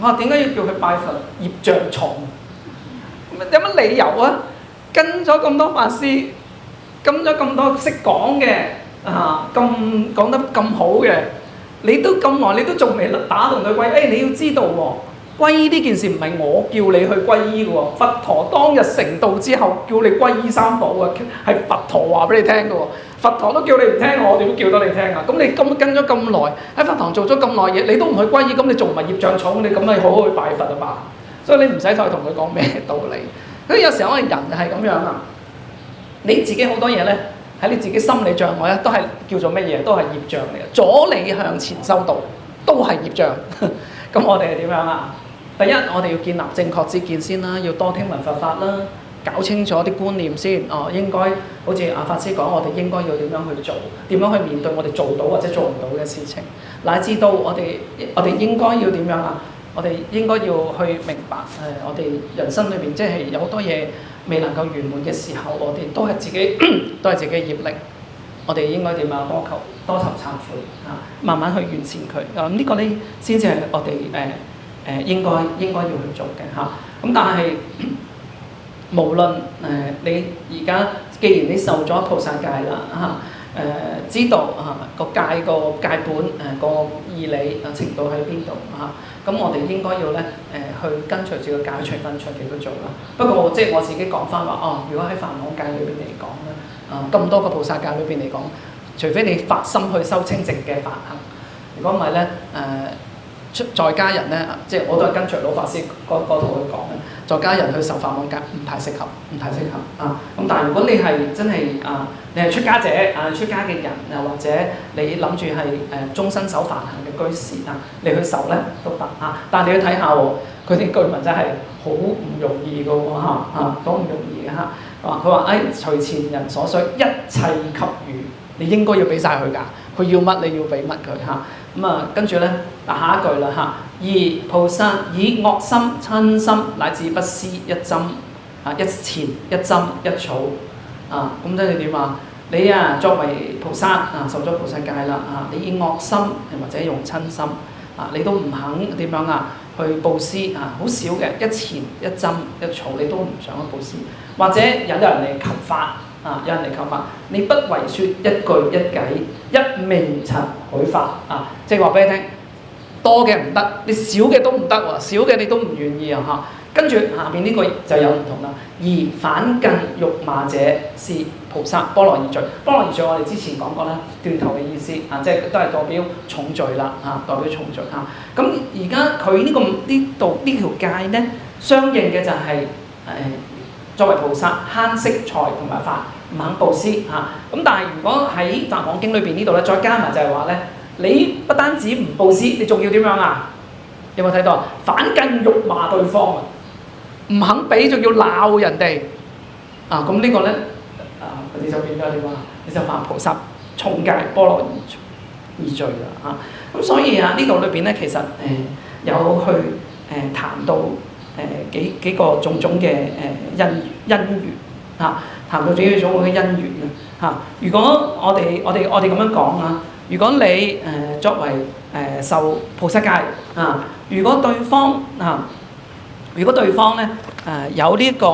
我話點解要叫佢拜佛？業障重，有乜理由啊？跟咗咁多法師，跟咗咁多識講嘅咁講得咁好嘅，你都咁耐，你都仲未打動佢歸？你要知道喎，歸依呢件事唔係我叫你去歸依嘅喎，佛陀當日成道之後叫你歸依三寶啊，係佛陀話俾你聽嘅喎。佛陀都叫你唔聽，我點叫得你聽啊？咁你跟咗咁耐，喺佛堂做咗咁耐嘢，你都唔去歸依，咁你仲唔係業障重？你咁咪好好去拜佛啊嘛！所以你唔使再同佢講咩道理。所以有時候我哋人係咁樣啊，你自己好多嘢咧，喺你自己心理障礙咧，都係叫做乜嘢？都係業障嚟嘅，阻你向前修道都係業障。咁我哋係點樣啊？第一，我哋要建立正確之見先啦，要多聽聞佛法啦。搞清楚啲觀念先，應該好似阿法師講，我哋應該要點樣去做，點樣去面對我哋做到或者做唔到嘅事情，乃至到我哋應該要點樣啊？我哋應該要去明白我哋人生裏面即係有好多嘢未能夠圓滿嘅時候，我哋都係自己業力，我哋應該點啊？多求懺悔慢慢去完善佢。呢個呢先至係我哋應該要去做嘅嚇。咁但係無論你而家既然你受咗菩薩戒啦知道個戒本個義理程度喺邊度咁我哋應該要咧去跟隨住個戒隨分隨地去做啦。不過即係我自己講翻話如果喺梵網戒裏邊嚟講咧咁多個菩薩戒裏邊嚟講，除非你發心去修清淨嘅法行，如果唔係咧在家人咧，即係我都係跟隨老法師嗰度去講嘅。在家人去受梵網戒唔太適合咁但係如果你係真係你係出家者出家嘅人或者你諗住係終身守梵行嘅居士你去受咧都得但係你要睇下佢啲居民真係好唔容易嘅喎好唔容易嘅佢話隨前人所需，一切給予，你應該要俾晒佢㗎。佢要乜你要俾乜佢跟住咧下一句啦而菩薩以惡心瞋心乃至不施一針一錢一針一草咁即係點啊？你作為菩薩受咗菩薩戒啦你以惡心或者用瞋心你都唔肯點樣去布施好少嘅一錢一針一草你都唔想去布施，或者有人嚟求法有人嚟求法，你不為説一句一偈一名塵許法即係話俾你聽，多嘅唔得，你少嘅都唔得喎，少嘅你都唔願意跟住下邊呢個就有唔同啦。而反近辱罵者是菩薩波羅夷罪。波羅夷罪我哋之前講過啦，斷頭嘅意思即係都係代表重罪啦代表重罪咁而家佢呢條戒呢，相應嘅就係作為菩薩慳惜財同埋法，唔肯布施咁但係如果喺《梵網經》裏邊呢度咧，再加埋就係話咧，你不單止唔布施，你仲要點樣有冇睇到反近辱罵對方唔肯俾，仲要鬧人哋咁呢個咧你就變咗點你就犯菩薩重戒波羅夷罪啦咁所以呢度裏邊咧其實有去談到幾個種種嘅因緣談到幾種嘅因緣如果我哋咁樣講如果你作為受菩薩戒如果對方咧有呢個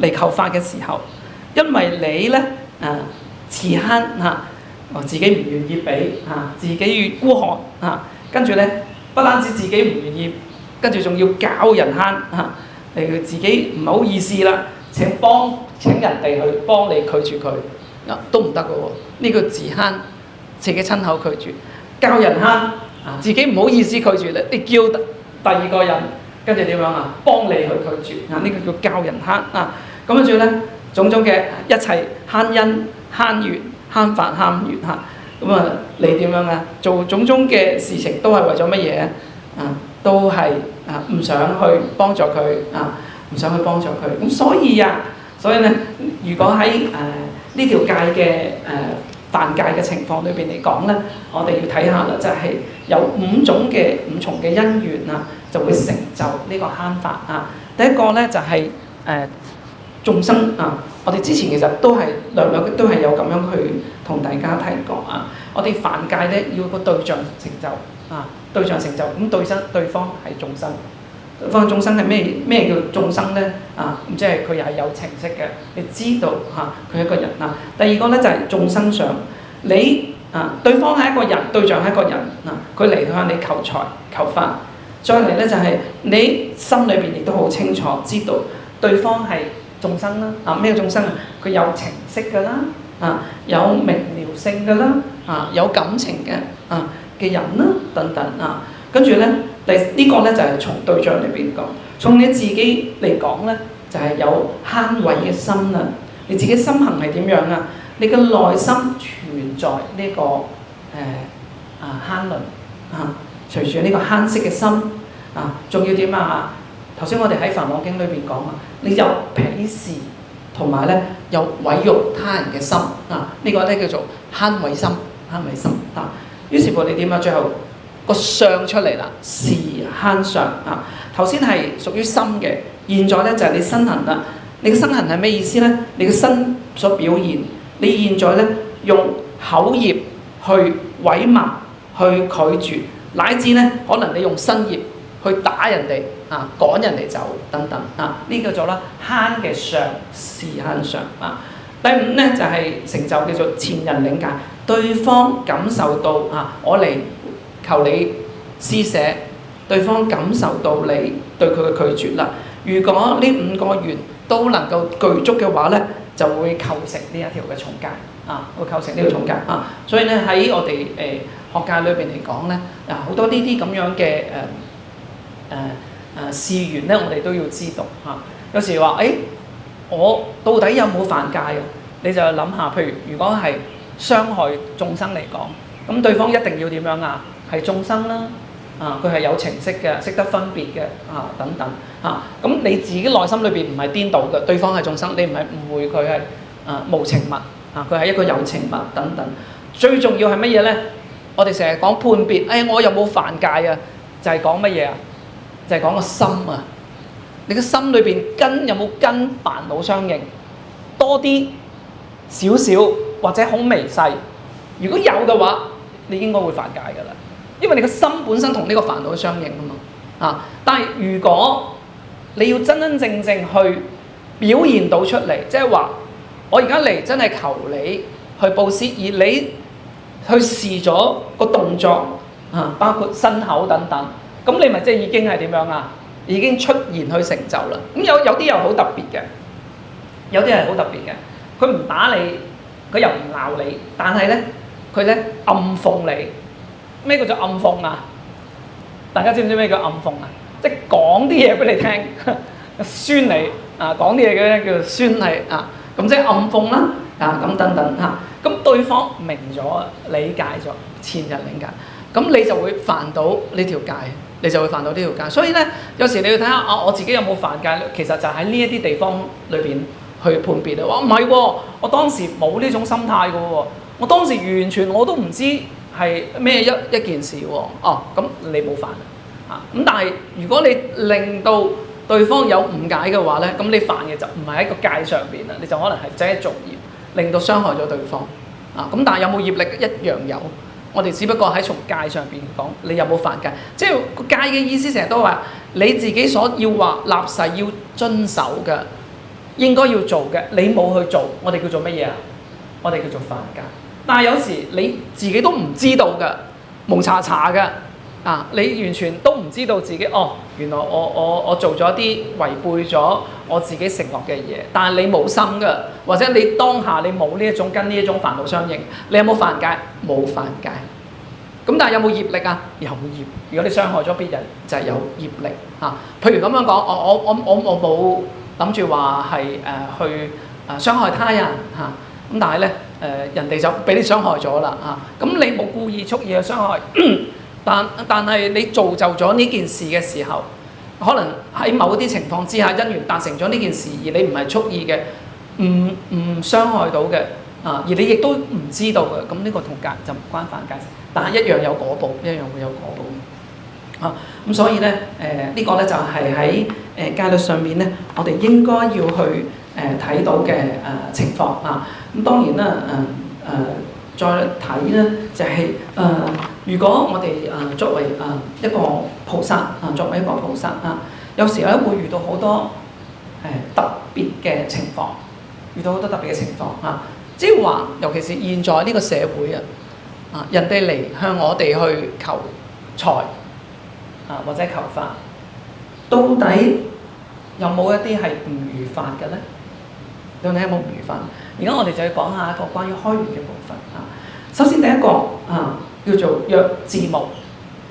嚟求法嘅時候，因為你咧慈慳自己唔願意俾自己孤寒跟住咧不單止自己唔願意，跟住仲要教人慳你自己唔好意思啦，請人哋去幫你拒絕佢都唔得嘅喎。呢個自慳，自己親口拒絕，教人慳自己唔好意思拒絕咧，你叫第二個人跟住點樣幫你去拒絕呢個叫教人慳咁跟住咧種種嘅一切慳因慳月慳飯慳月嚇。咁啊，你點樣啊？做種種嘅事情都係為咗乜嘢啊？都係唔想去幫助佢唔想去幫助佢。咁所以咧，如果喺呢條界嘅犯戒嘅情況裏邊嚟講咧，我哋要睇下啦，就係有五重嘅因緣就會成就呢個慳法第一個咧就係眾生我哋之前其實都係略都係有咁樣去同大家提過我哋犯戒咧要個對象成就對象成就，咁對方係眾生。對方眾生係咩叫眾生咧？咁即係佢又係有情識嘅，你知道佢係一個人第二個咧就係眾生相，你對方係一個人，對象係一個人佢嚟向你求財求法。再嚟咧就係你心裏邊亦都好清楚知道對方係眾生啦咩眾生佢有情識㗎啦有明瞭性㗎啦有感情嘅人啦等等跟住咧呢個咧就係從對象裏邊講，從你自己嚟講咧就係有慳慧嘅心啦。你自己心行係點樣你嘅內心存在呢個慳吝隨住呢個慳識嘅心仲要點頭先我哋喺《梵網經》裏邊講你有鄙視同埋咧有毀辱他人嘅心呢個咧叫做慳慧心，慳慧心於是乎你點最後個相出嚟啦，是慳相頭先係屬於心嘅，現在咧就係你身行啦。你嘅身行係咩意思咧？你嘅身所表現，你現在咧用口業去毀罵、去拒絕，乃至咧可能你用身業去打人哋趕人哋走等等呢個做啦慳嘅相，是慳相第五咧就係成就叫做前人領解，對方感受到我嚟求你施捨，對方感受到你對佢嘅拒絕啦。如果呢五個緣都能夠具足嘅話咧，就會構成呢一條嘅重戒會構成呢個重戒所以咧喺我哋學界裏邊嚟講咧好多呢啲咁樣嘅事緣咧，我哋都要知道有時話我到底有冇犯戒你就諗下，譬如如果係傷害眾生嚟講，咁對方一定要點樣係眾生啦佢係有情識嘅，識得分別嘅等等咁你自己內心裏邊唔係顛倒嘅，對方係眾生，你唔係誤會佢係無情物佢係一個有情物等等。最重要係乜嘢咧？我哋成日講判別，我有冇犯戒就係講乜嘢就係講個心你個心裏邊有冇跟煩惱相應，多啲少少或者好微細，如果有嘅話，你應該會犯戒㗎啦。因為你個心本身同呢個煩惱相應但係如果你要真真正正去表現到出嚟，即係話我而家嚟真係求你去布施，而你去示咗個動作包括身口等等，咁你咪即係已經係點樣已經出現去成就啦。咁有啲又好特別嘅，有啲係好特別嘅，佢唔打你，佢又唔鬧你，但係咧佢咧暗諷你。咩叫做暗諷大家知唔知咩叫暗諷即係講啲嘢俾你聽，酸你講啲嘢嘅叫做酸你咁即係暗諷啦咁等等咁對方明咗理解咗前人領解，咁你就會犯到呢條戒，你就會犯到呢條戒。所以咧有時你要睇下我自己有冇犯戒，其實就喺呢一啲地方裏邊去判別啦。唔係我當時冇呢種心態嘅喎，我當時完全我都唔知係咩一件事喎。咁你冇犯咁但係如果你令到對方有誤解嘅話咧，咁你犯嘅就唔係喺個戒上邊啦，你就可能係真係造業，令到傷害咗對方咁但係有冇業力一樣有，我哋只不過喺從戒上邊講，你有冇犯戒？即係個戒嘅意思，成日都話你自己所要話立誓要遵守嘅，應該要做嘅，你冇去做，我哋叫做乜嘢我哋叫做犯戒。但係有時你自己都唔知道嘅，蒙查查嘅你完全都唔知道自己原來我做咗啲違背咗我自己承諾嘅嘢，但係你冇心嘅，或者你當下你冇呢一種跟呢一種煩惱相應，你有冇犯戒？冇犯戒。咁但係有冇業力有業。如果你傷害咗別人，就係有業力譬如咁樣講，我冇諗住話係去傷害他人咁但係咧人哋就俾你傷害咗啦咁你冇故意蓄意去傷害，但係你造就咗呢件事嘅時候，可能喺某啲情況之下，因緣達成咗呢件事，而你唔係蓄意嘅，唔傷害到嘅而你亦都唔知道嘅，咁呢個同戒就唔關犯戒，但係一樣有果報，一樣會有果報咁所以咧呢個咧就係喺戒律上面咧，我哋應該要去睇到嘅情況咁當然啦再睇咧就係如果我哋作為一個菩薩作為一個菩薩有時咧會遇到好多特別嘅情況，遇到好多特別嘅情況即係話，尤其是現在呢個社會人哋嚟向我哋去求財或者求法，到底有冇一啲係唔如法嘅咧？到底有冇唔如法？而家我哋就要講下一個關於開源嘅部分首先第一個叫做約自無，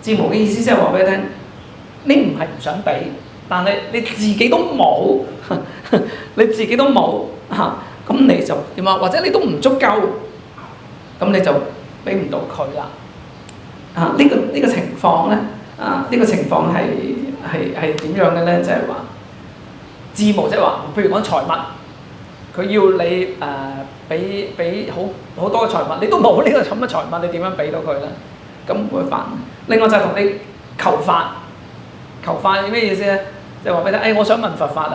自無嘅意思即係話俾你聽，你唔係唔想俾，但係你自己都冇，你自己都冇咁你就點或者你都唔足夠，咁你就俾唔到佢啦。呢個情況咧，呢個情況係點樣嘅咧？就係話自無，即係話，譬如講財物，佢要你俾好多嘅財物，你都冇呢個咁嘅財物，你點樣俾到佢咧？咁唔會煩。另外就係同你求法，求法係咩意思咧？就係話俾你聽，我想問佛法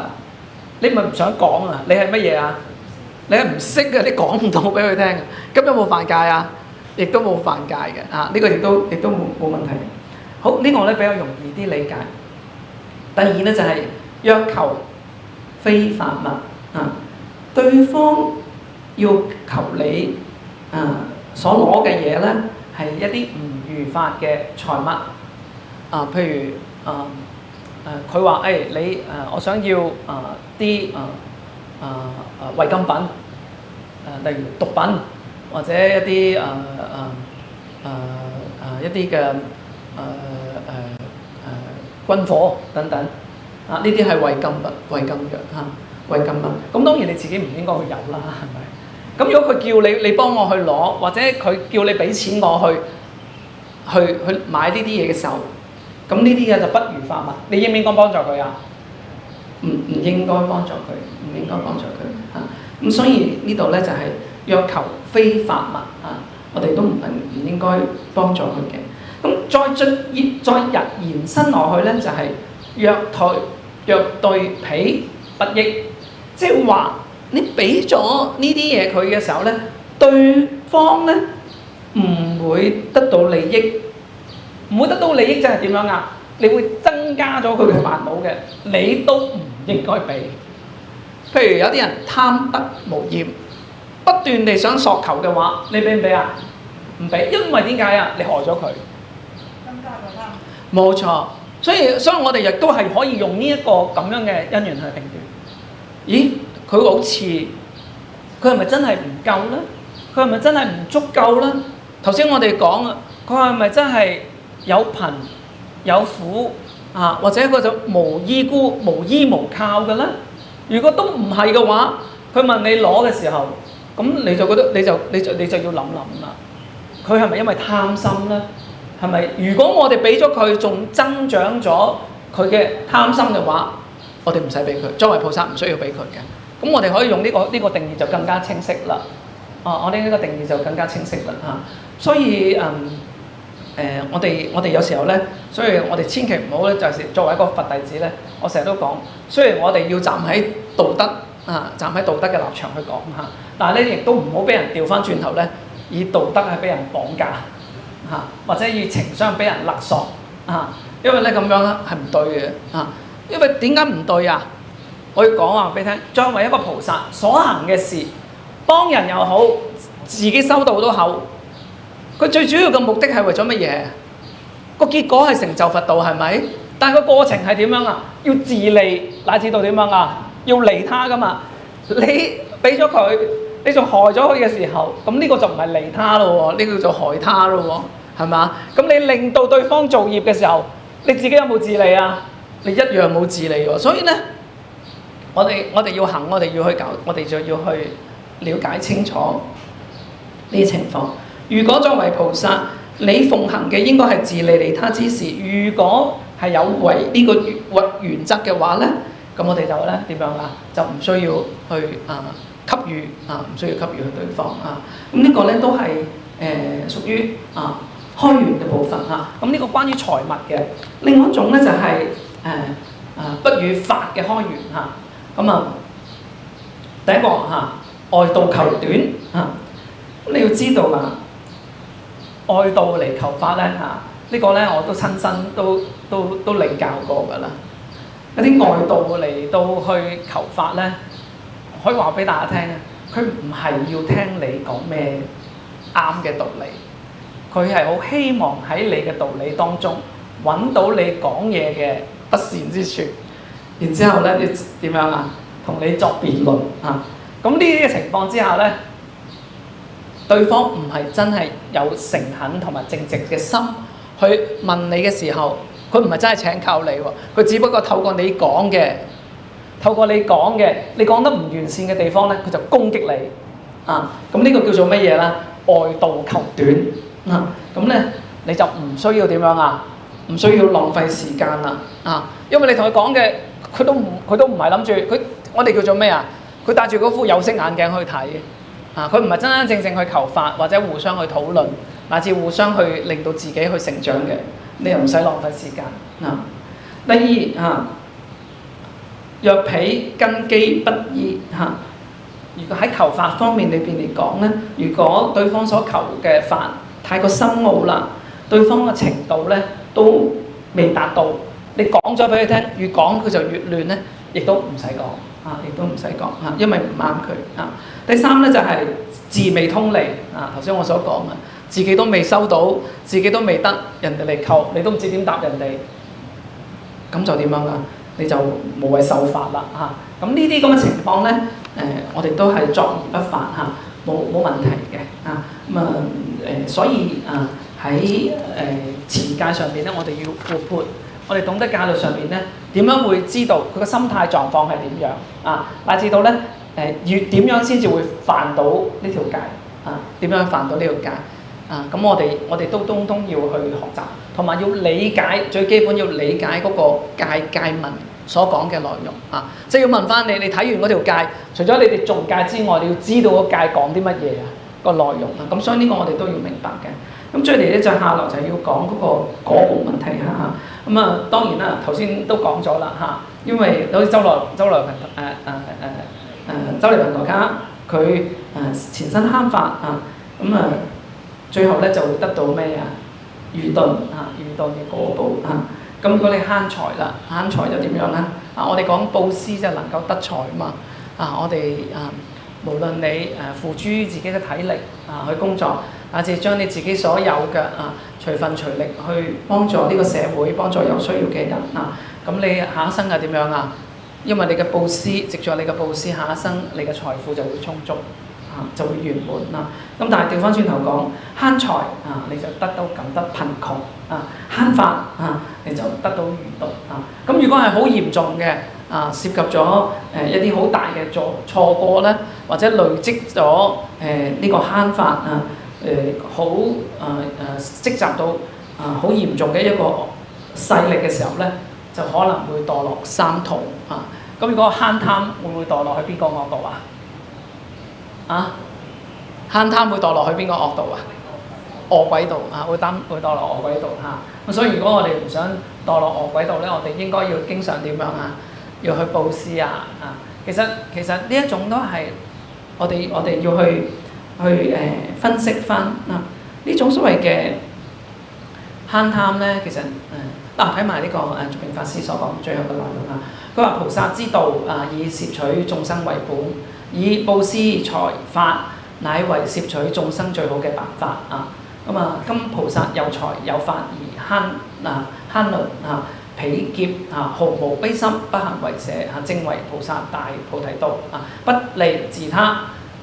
你咪唔想講你係乜嘢你係唔識嘅，你講唔到俾佢聽，咁有冇犯戒亦都冇犯戒嘅呢個亦都冇問題。好，呢個咧比較容易啲理解。第二咧就係約求非法物對方要求你所攞嘅嘢咧係一啲唔如法嘅財物譬如佢話你我想要啲違禁品例如毒品或者一啲一啲嘅軍火等等呢啲係違禁藥違禁品。咁當然你自己唔應該去有啦，係咪？咁如果佢叫你幫我去攞，或者佢叫你俾錢我去買呢啲嘢嘅時候，咁呢啲嘢就不如法物，你應唔應該幫助佢唔應該幫助佢，唔應該幫助佢咁所以呢度咧就係約求非法物我哋都唔應該幫助佢嘅。咁再延伸落去咧，就係若對彼不益，即係話你俾咗呢啲嘢佢嘅時候咧，對方咧唔會得到利益，唔會得到利益即係點樣你會增加咗佢嘅煩惱嘅，你都唔應該俾。譬如有啲人貪得無厭，不斷地想索求嘅話，你俾唔俾唔俾，因為點解你害咗佢。冇錯，所以我哋亦都係可以用呢一個咁樣嘅因緣去評斷。咦，佢好似佢係咪真係唔夠呢？佢係咪真係唔足夠呢？頭先我哋講佢係咪真係有貧有苦或者佢就無依孤無依無靠嘅呢？如果都唔係嘅話，佢問你攞嘅時候，咁你就覺得你就要諗啦。佢係咪因為貪心呢？係咪？如果我哋俾咗佢，仲增長咗佢嘅貪心嘅話，我哋唔使俾佢。作為菩薩唔需要俾佢嘅。咁我哋可以用呢個定義就更加清晰啦。我哋呢個定義就更加清晰啦所以我哋有時候咧，所以我哋千祈唔好咧，就係作為一個佛弟子咧，我成日都講，雖然我哋要站喺道德站喺道德嘅立場去講但係咧亦都唔好俾人調翻轉頭咧，以道德係俾人綁架或者以情商俾人勒索因為咧咁樣係唔對嘅因為點解唔對我要講話俾你聽，作為一個菩薩所行嘅事，幫人又好，自己修道都好，佢最主要嘅目的係為咗乜嘢？個結果係成就佛道，係咪？但係個過程係點樣要自利，乃至到點樣要利他噶嘛？你俾咗佢，你仲害咗佢嘅時候，咁呢個就唔係利他咯，呢個叫做害他咯，係嘛？咁你令到對方造業嘅時候，你自己有冇自利你一樣冇自利喎。所以咧，我哋要行，我哋要去搞，我哋就要去了解清楚呢啲情況。如果作為菩薩，你奉行嘅應該係自利利他之事。如果係有違呢個原則嘅話咧，咁我哋就咧點樣啊？就唔需要去給予唔需要給予去對方咁呢個咧都係屬於開源嘅部分咁呢個關於財物嘅。另外一種咧就係不與法嘅開源咁第一個外道求短咁你要知道外道嚟求法咧呢個咧我都親身都領教過㗎啦。有啲外道嚟到去求法咧，可以話俾大家聽佢唔係要聽你講咩啱嘅道理，佢係好希望喺你嘅道理當中揾到你講嘢嘅不善之處，然之後咧你點樣同你作辯論咁呢啲嘅情況之下咧，對方唔係真係有誠懇同埋正直嘅心去問你嘅時候，佢唔係真係請教你喎，佢只不過透過你講嘅，你講得唔完善嘅地方咧，佢就攻擊你咁呢個叫做乜嘢啦？外道求短咁咧你就唔需要點樣唔需要浪費時間啦因為你同佢講嘅，佢都唔係諗住我哋叫做咩佢戴住嗰副有色眼鏡去睇佢唔係真真正正去求法或者互相去討論，乃至互相去令到自己去成長嘅，你又唔使浪費時間第二若彼根基不依如果喺求法方面裏邊嚟講咧，如果對方所求嘅法太過深奧啦，對方嘅程度咧都未達到，你講咗俾佢聽，越講佢就越亂咧，亦都唔使講亦都唔使講因為唔啱佢第三咧就係自未通利頭先我所講嘅，自己都未收到，自己都未得，人哋嚟求你都唔知點答人哋，咁就點樣你就無謂受法啦咁呢啲咁嘅情況咧我哋都係作而不犯冇問題嘅所以喺持戒上邊咧，我哋要活潑，我哋懂得戒律上邊咧點樣會知道佢個心態狀況係點樣乃至到咧越點樣先至會犯到呢條戒點樣犯到呢條戒咁我哋都通通要去學習，同埋要理解，最基本要理解嗰個戒文所講嘅內容即係要問翻你睇完嗰條戒，除咗你哋誦戒之外，你要知道個戒講啲乜嘢個內容咁所以呢個我哋都要明白嘅。咁最嚟咧就下落就係要講嗰個果報問題咁當然啦，頭先都講咗啦因為好似周利頻陀卡佢前身慳法最後咧就會得到咩愚鈍愚鈍嘅果報咁如果你慳財啦，慳財就點樣咧我哋講布施就能夠得財嘛我哋無論你付諸自己嘅體力去工作，乃至將你自己所有嘅隨份隨力去幫助呢個社會，幫助有需要嘅人咁你下一生係點樣因為你嘅布施，藉助你嘅布施，下一生你嘅財富就會充足就會圓滿咁但係調翻轉頭講，慳財你就得到感得貧窮慳法你就得到愚鈍咁如果係好嚴重嘅涉及咗一啲好大嘅錯過咧，或者累積咗呢個慳法好積集到好嚴重嘅一個勢力嘅時候咧，就可能會墮落三途咁如果慳貪會唔會墮落去邊個惡道慳貪會墮落去邊個惡道惡鬼道會墮落惡鬼道咁所以如果我哋唔想墮落惡鬼道咧，我哋應該要經常點樣要去布施其實呢一種都係我哋要去分析翻呢種所謂嘅慳貪咧，其實睇埋呢個續明法師所講最後嘅內容佢話菩薩之道以攝取眾生為本，以布施財法乃為攝取眾生最好嘅辦法今菩薩有財有法而慳吝彼劫毫無悲心，不行為捨正為菩薩大菩提道不利自他，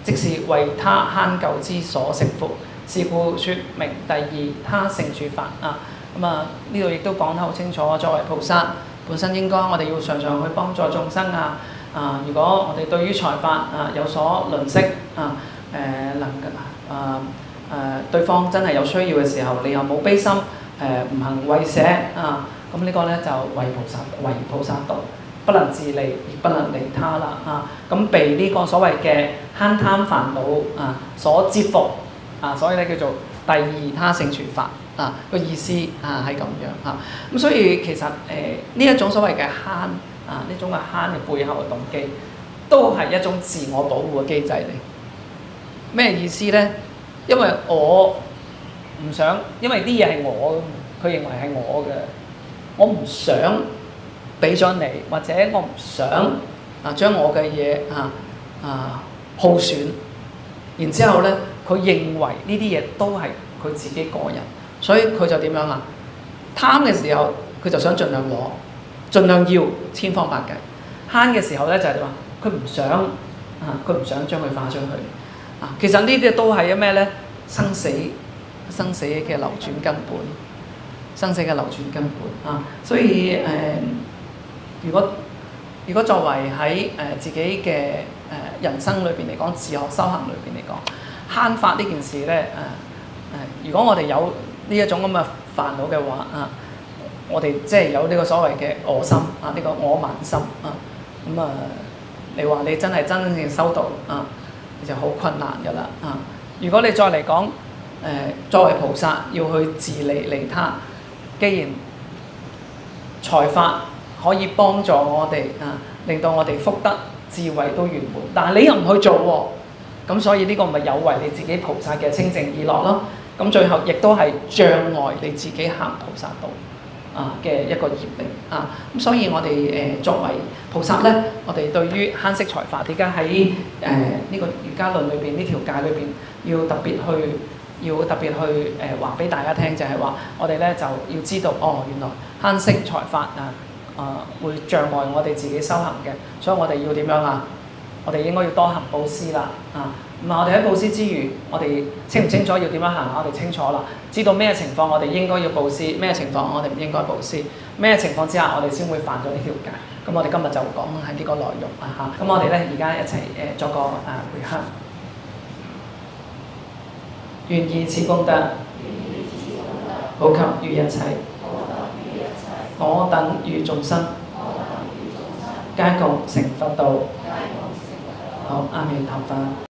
即是為他慳救之所成福。是故說明第二他勝處法呢度亦都講得好清楚。作為菩薩本身應該我哋要常常去幫助眾生如果我哋對於財法有所吝嗇對方真係有需要嘅時候，你又冇悲心唔行為捨咁呢個咧就為菩薩道，不能自利，亦不能利他啦咁被呢個所謂嘅慳貪煩惱所折服所以咧叫做第二他勝傳法個意思係咁樣咁所以其實呢一種所謂嘅慳呢種嘅慳嘅背後嘅動機，都係一種自我保護嘅機制嚟。咩意思咧？因為我唔想，因為啲嘢係我，佢認為係我嘅，我唔想俾咗你，或者我唔想將我嘅嘢耗損。然之後咧，佢認為呢啲嘢都係佢自己個人，所以佢就點樣貪嘅時候，佢就想盡量攞，盡量要，千方百計。慳嘅時候咧就係點佢唔想將佢花出去其實呢啲都係咩咧？生死嘅流轉根本，生死嘅流轉根本所以如果作為喺自己嘅人生裏邊嚟講，自學修行裏邊嚟講，慳法呢件事咧如果我哋有呢一種咁嘅煩惱嘅話我哋即係有呢個所謂嘅我心呢個我慢心你話你真正修道你就好困難㗎啦如果你再嚟講作為菩薩要去自利利他，既然財法可以幫助我哋令到我哋福德智慧都圓滿，但係你又唔去做咁所以呢個咪有違你自己菩薩嘅清淨意樂咯。咁最後亦都係障礙你自己行菩薩道嘅一個業力咁所以我哋作為菩薩咧，我哋對於慳惜財法，點解喺呢個瑜伽論裏邊呢條戒裏邊要特別去話俾大家聽，就係話我哋咧就要知道原來慳惜財法會障礙我哋自己修行嘅，所以我哋要點樣我哋應該要多行布施啦我哋喺布施之餘，我哋清唔清楚要點樣行我哋清楚啦，知道咩情況我哋應該要布施，咩情況我哋唔應該布施，咩情況之下我哋先會犯咗呢條戒。咁我哋今日就講係呢個內容咁我哋咧而家一齊作個回向，願以此功德普及於一切，我等與眾生皆共成佛道。好，阿彌陀佛。